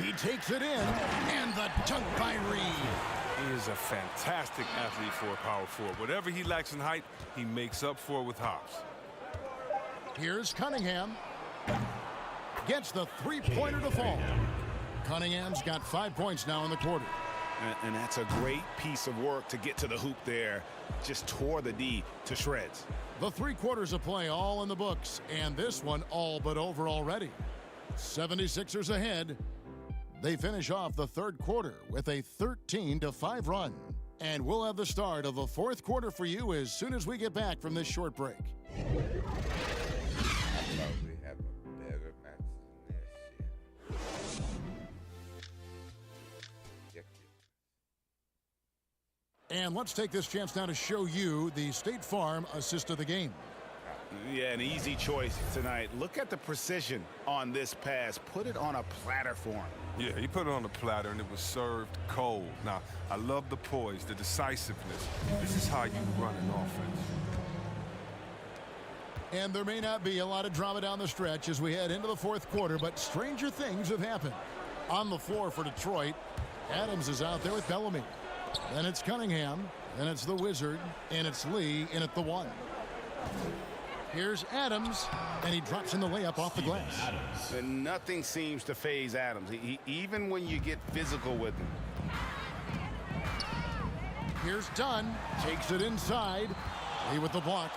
He takes it in, and the dunk by Reed. He is a fantastic athlete for a power forward. Whatever he lacks in height, he makes up for with hops. Here's Cunningham. Gets the three-pointer to fall. Cunningham's got 5 points now in the quarter. And that's a great piece of work to get to the hoop there. Just tore the D to shreds. The 3 quarters of play all in the books, and this one all but over already. 76ers ahead. They finish off the third quarter with a 13-5 run. And we'll have the start of the fourth quarter for you as soon as we get back from this short break. And let's take this chance now to show you the State Farm assist of the game. Yeah, an easy choice tonight. Look at the precision on this pass. Put it on a platter for him. Yeah, he put it on the platter, and it was served cold. Now, I love the poise, the decisiveness. This is how you run an offense. And there may not be a lot of drama down the stretch as we head into the fourth quarter, but stranger things have happened. On the floor for Detroit, Adams is out there with Bellamy. Then it's Cunningham, then it's the Wizard, and it's Lee in at the 1. Here's Adams, and he drops in the layup off the glass. And nothing seems to faze Adams, even when you get physical with him. Here's Dunn, takes it inside. Lee with the block.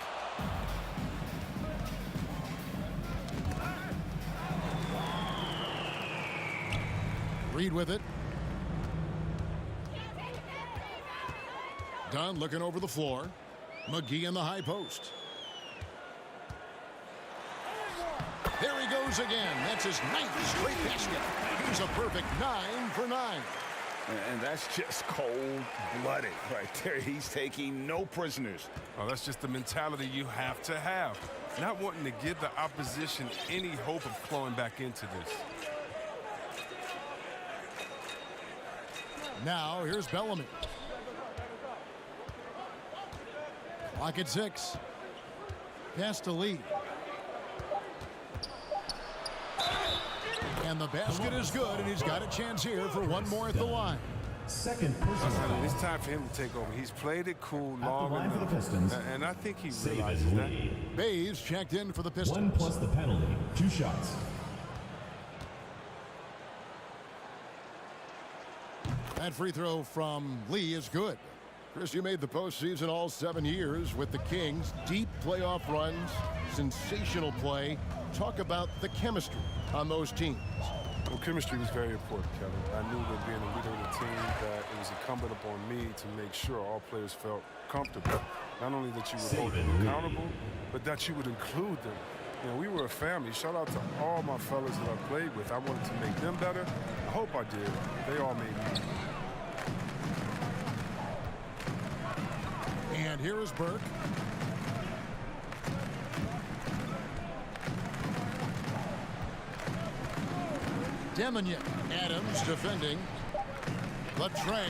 Reed with it. Dunn looking over the floor. McGee in the high post. There he goes again. That's his 9th straight basket. He's a perfect 9 for 9. And that's just cold-blooded right there. He's taking no prisoners. Oh, that's just the mentality you have to have. Not wanting to give the opposition any hope of clawing back into this. Now, here's Bellamy. Clock at 6. Pass to Lee. And the basket is good, and he's got a chance here for one more at the line. Second personal foul. It's time for him to take over. He's played it cool long enough. For the Pistons. And I think he realizes that. Bays checked in for the Pistons. 1 plus the penalty. 2 shots. That free throw from Lee is good. Chris, you made the postseason all 7 years with the Kings. Deep playoff runs, sensational play. Talk about the chemistry on those teams. Well, chemistry was very important, Kevin. I knew that being a leader of the team, that it was incumbent upon me to make sure all players felt comfortable. Not only that you would hold them accountable, but that you would include them. You know, we were a family. Shout out to all my fellas that I played with. I wanted to make them better. I hope I did. They all made me. And here is Burke. Demonic. Adams defending. Latre.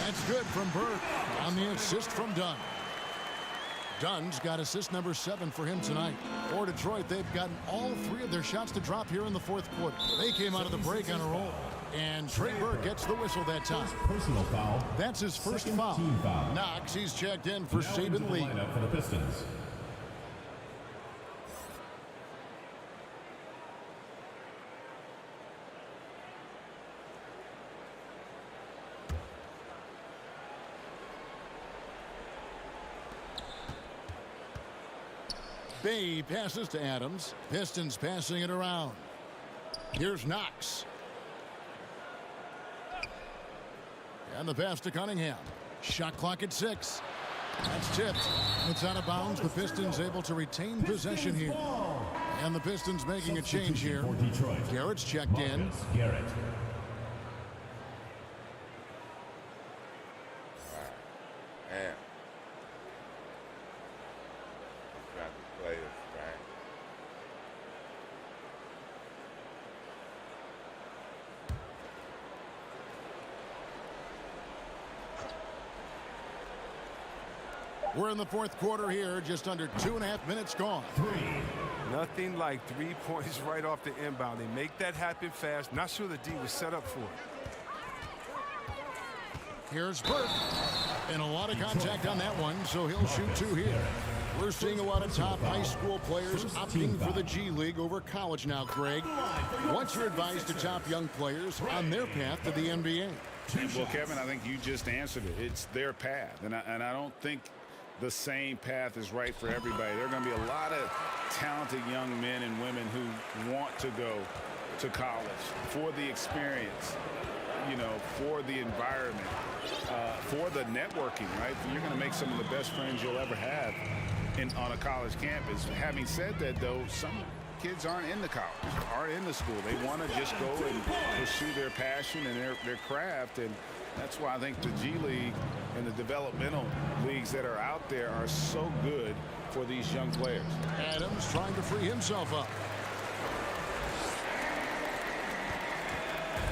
That's good from Burke on the assist from Dunn. Dunn's got assist number 7 for him tonight. For Detroit, they've gotten all 3 of their shots to drop here in the 4th quarter. They came out of the break on a roll. And Trey Burke gets the whistle that time. Personal foul. That's his first foul. Knox, he's checked in for Saban Lee. For the Pistons. Bay passes to Adams. Pistons passing it around. Here's Knox. And the pass to Cunningham. Shot clock at 6. That's tipped. It's out of bounds. The Pistons able to retain possession here. And the Pistons making a change here. Garrett's checked in. Garrett. Man. I'm trying to play this, right? We're in the 4th quarter here, just under 2.5 minutes gone. Nothing like 3 points right off the inbound. They make that happen fast. Not sure the D was set up for it. Here's Burke. And a lot of contact on that one, so he'll shoot 2 here. We're seeing a lot of top high school players opting for the G League over college now, Greg. What's your advice to top young players on their path to the NBA? Well, Kevin, I think you just answered it. It's their path, and I don't think the same path is right for everybody. There are going to be a lot of talented young men and women who want to go to college for the experience, you know, for the environment, for the networking, right? You're going to make some of the best friends you'll ever have on a college campus. Having said that, though, some kids aren't in the college, aren't in the school. They want to just go and pursue their passion and their craft, and that's why I think the G League and the developmental leagues that are out there are so good for these young players. Adams trying to free himself up.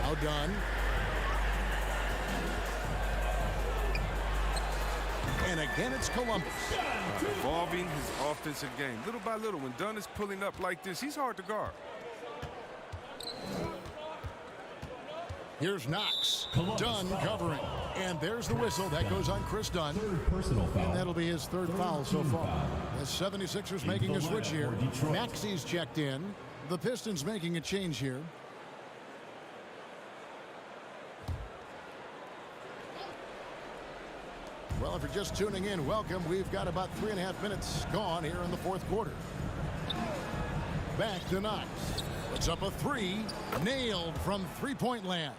Now done. And again, it's Columbus. Evolving his offensive game. Little by little, when Dunn is pulling up like this, he's hard to guard. Here's Knox. Dunn covering. And there's the whistle. That goes on Chris Dunn. And that'll be his 3rd foul so far. The 76ers making a switch here. Maxey's checked in. The Pistons making a change here. Well, if you're just tuning in, welcome. We've got about 3.5 minutes gone here in the 4th quarter. Back to Knox. Puts up a 3. Nailed from three-point land.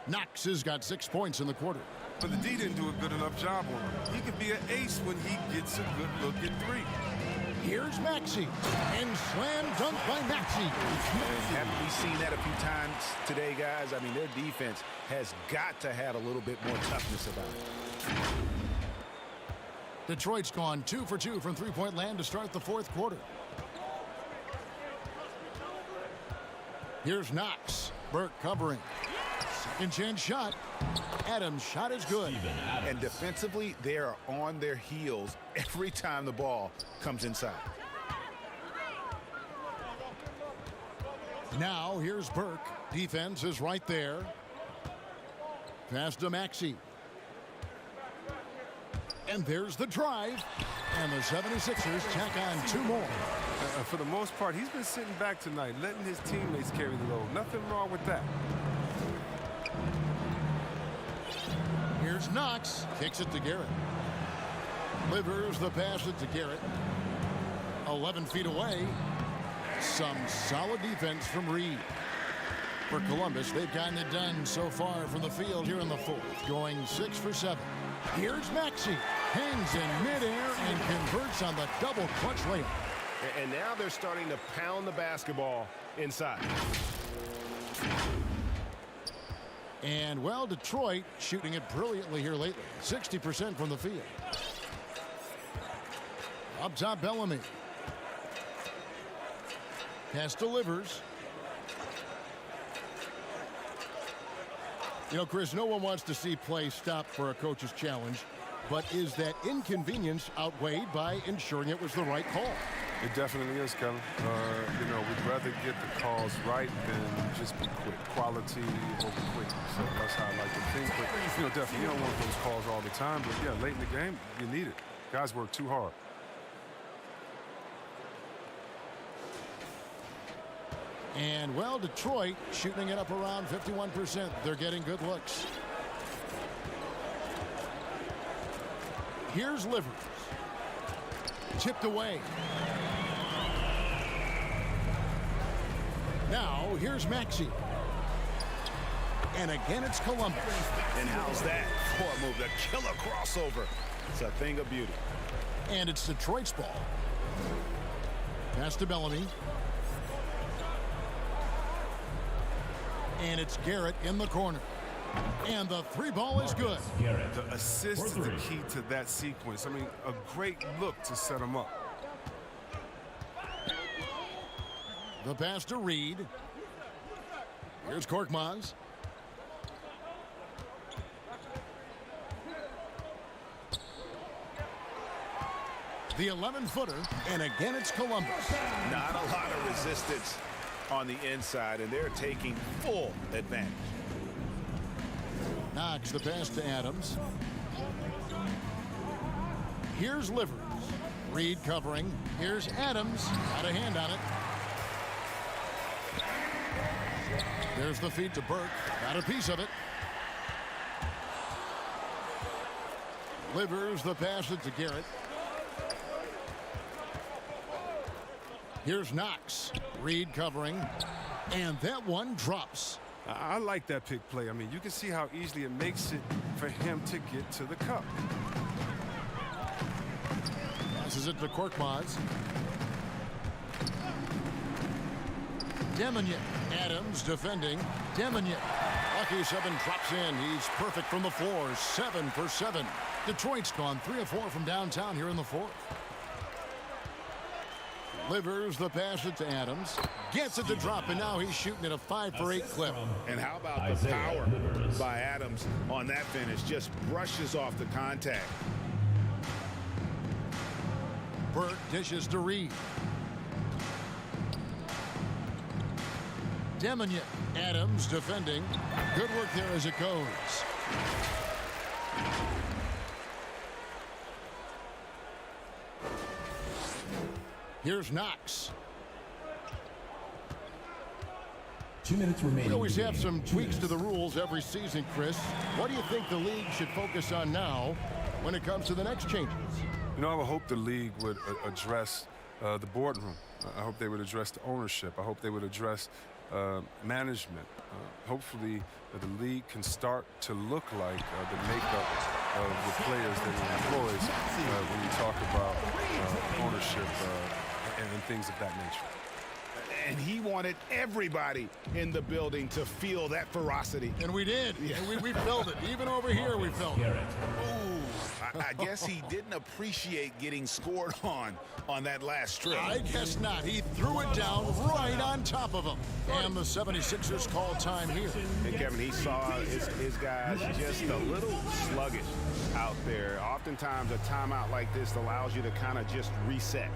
Knox has got 6 points in the quarter. But the D didn't do a good enough job on him. He could be an ace when he gets a good look at 3. Here's Maxey. And slam dunk by Maxey. Haven't we seen that a few times today, guys? I mean, their defense has got to have a little bit more toughness about it. Detroit's gone 2 for 2 from three-point land to start the 4th quarter. Here's Knox. Burke covering. Second chance shot. Adams' shot is good. And defensively, they are on their heels every time the ball comes inside. Now here's Burke. Defense is right there. Pass to Maxey. And there's the drive. And the 76ers tack on 2 more. For the most part, he's been sitting back tonight, letting his teammates carry the load. Nothing wrong with that. Here's Knox. Kicks it to Garrett. Livers the pass it to Garrett. 11 feet away. Some solid defense from Reed. For Columbus, they've gotten it done so far from the field here in the 4th, going 6 for 7. Here's Maxey. Hangs in midair and converts on the double clutch layup. And now they're starting to pound the basketball inside. And, well, Detroit shooting it brilliantly here lately. 60% from the field. Up top, Bellamy. Pass delivers. You know, Chris, no one wants to see play stop for a coach's challenge, but is that inconvenience outweighed by ensuring it was the right call? It definitely is, Kevin. You know, we'd rather get the calls right than just be quick. Quality over quick. So that's how I like to think. But, you know, definitely, you don't want those calls all the time. But, yeah, late in the game, you need it. Guys work too hard. And, well, Detroit shooting it up around 51%. They're getting good looks. Here's Livers. Tipped away. Now, here's Maxey. And again, it's Columbus. And how's that for a move? The killer crossover. It's a thing of beauty. And it's Detroit's ball. Pass to Bellamy. And it's Garrett in the corner. And the 3 ball is good. The assist is the key to that sequence. I mean, a great look to set him up. The pass to Reed. Here's Korkmaz. The 11-footer, and again it's Columbus. Not a lot of resistance on the inside, and they're taking full advantage. Knox the pass to Adams. Here's Livers. Reed covering. Here's Adams. Got a hand on it. There's the feed to Burke. Got a piece of it. Livers the pass it to Garrett. Here's Knox. Reed covering. And that one drops. I like that pick play. I mean, you can see how easily it makes it for him to get to the cup. Passes it to Korkmaz. Demignon. Adams defending. Demignon. Lucky 7 drops in. He's perfect from the floor. 7 for 7. Detroit's gone 3 of 4 from downtown here in the 4th. Livers the pass it to Adams. Gets it to drop, and now he's shooting at a 5 for 8 clip. And how about the power by Adams on that finish? Just brushes off the contact. Burke dishes to Reed. Demignon. Adams defending. Good work there as it goes. Here's Knox. 2 minutes remaining. We always have some tweaks to the rules every season, Chris. What do you think the league should focus on now when it comes to the next changes? You know, I would hope the league would address the boardroom. I hope they would address the ownership. I hope they would address management. Hopefully, the league can start to look like the makeup of the players that it employs when you talk about ownership and things of that nature. And he wanted everybody in the building to feel that ferocity. And we did. Yeah. We felt it. Even over here, we felt it. Ooh, I guess he didn't appreciate getting scored on that last strip. I guess not. He threw it down right on top of him. And the 76ers call time here. And Kevin, he saw his guys just a little sluggish out there. Oftentimes, a timeout like this allows you to kind of just reset.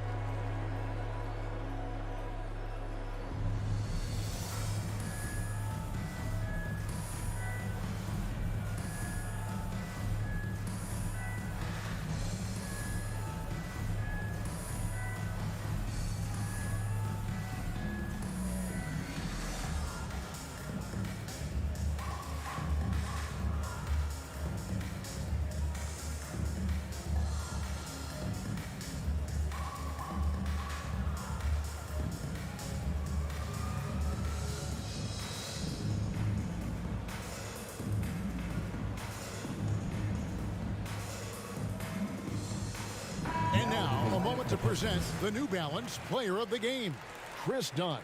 And now, a moment to present the New Balance Player of the Game, Chris Dunn.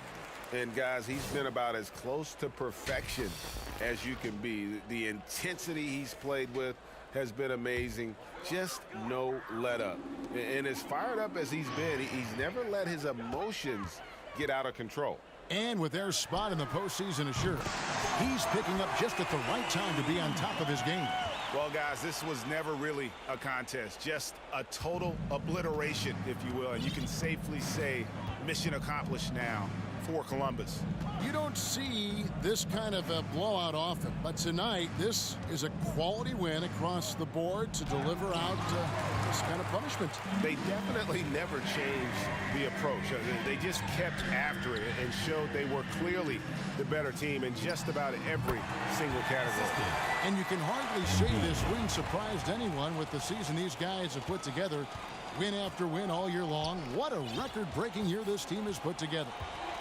And guys, he's been about as close to perfection as you can be. The intensity he's played with has been amazing. Just no let up. And as fired up as he's been, he's never let his emotions get out of control. And with their spot in the postseason assured, he's picking up just at the right time to be on top of his game. Well, guys, this was never really a contest, just a total obliteration, if you will. And you can safely say mission accomplished now for Columbus. You don't see this kind of a blowout often, but tonight this is a quality win across the board to deliver out this kind of punishment. They definitely never changed the approach. They just kept after it and showed they were clearly the better team in just about every single category. And you can hardly say this win surprised anyone with the season these guys have put together. Win after win all year long. What a record-breaking year this team has put together.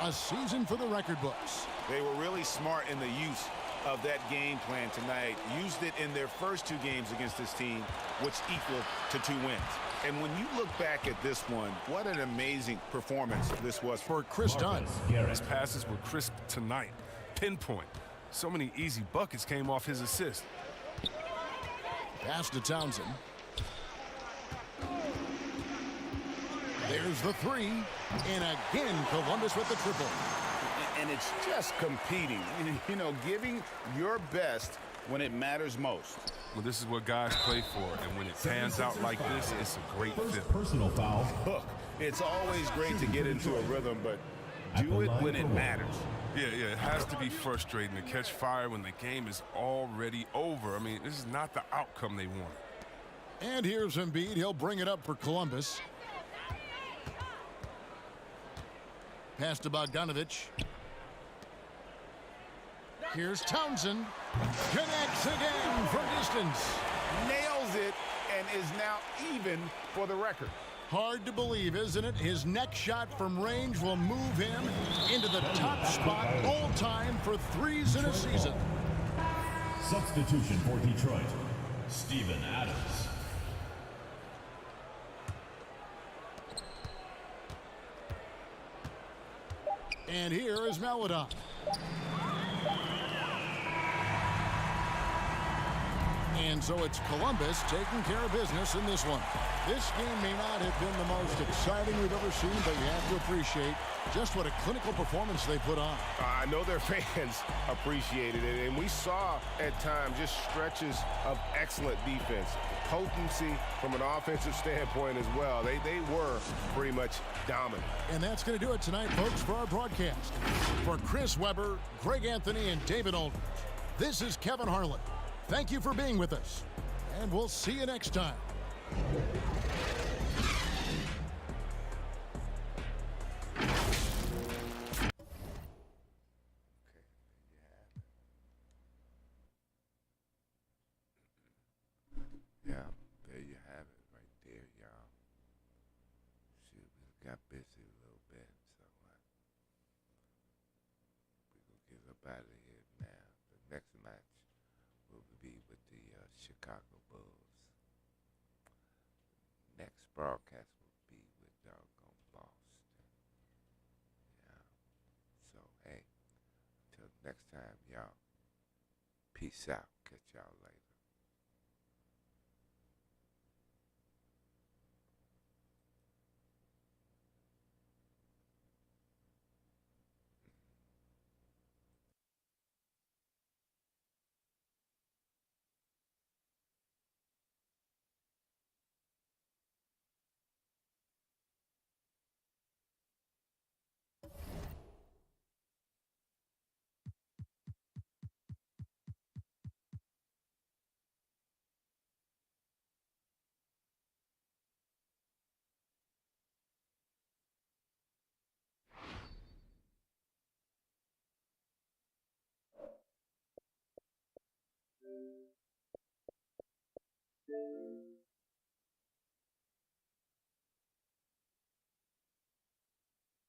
A season for the record books. They were really smart in the use of that game plan tonight. Used it in their first two games against this team, which equal to 2 wins. And when you look back at this one, what an amazing performance this was for Chris Dunn. His passes were crisp tonight. Pinpoint. So many easy buckets came off his assist. Pass to Townsend. There's the three. And again, Columbus with the triple. And it's just competing. You know, giving your best when it matters most. Well, this is what guys play for. And when it pans out like this, it's a great fit. Personal foul. Look, it's always great to get into a rhythm, but do it when it matters. Yeah, it has to be frustrating to catch fire when the game is already over. I mean, this is not the outcome they want. And here's Embiid. He'll bring it up for Columbus. Pass to Bogdanovich. Here's Townsend. Connects again from distance. Nails it and is now even for the record. Hard to believe, isn't it? His next shot from range will move him into the top spot all time for threes in a season. Substitution for Detroit, Steven Adams. And here is Maledon. And so it's Columbus taking care of business in this one. This game may not have been the most exciting we've ever seen, but you have to appreciate just what a clinical performance they put on. I know their fans appreciated it, and we saw at times just stretches of excellent defense. Potency from an offensive standpoint as well. They were pretty much dominant. And that's going to do it tonight, folks, for our broadcast. For Chris Webber, Greg Anthony, and David Aldridge, this is Kevin Harlan. Thank you for being with us, and we'll see you next time. Yeah, there you have it right there, y'all. Shoot, we got busy a little bit, so we're going to get up out of here now. The next match will be with the Chicago Bulls. Next broadcast will be with doggone Boston. Yeah. y'all. Peace out. Catch y'all later.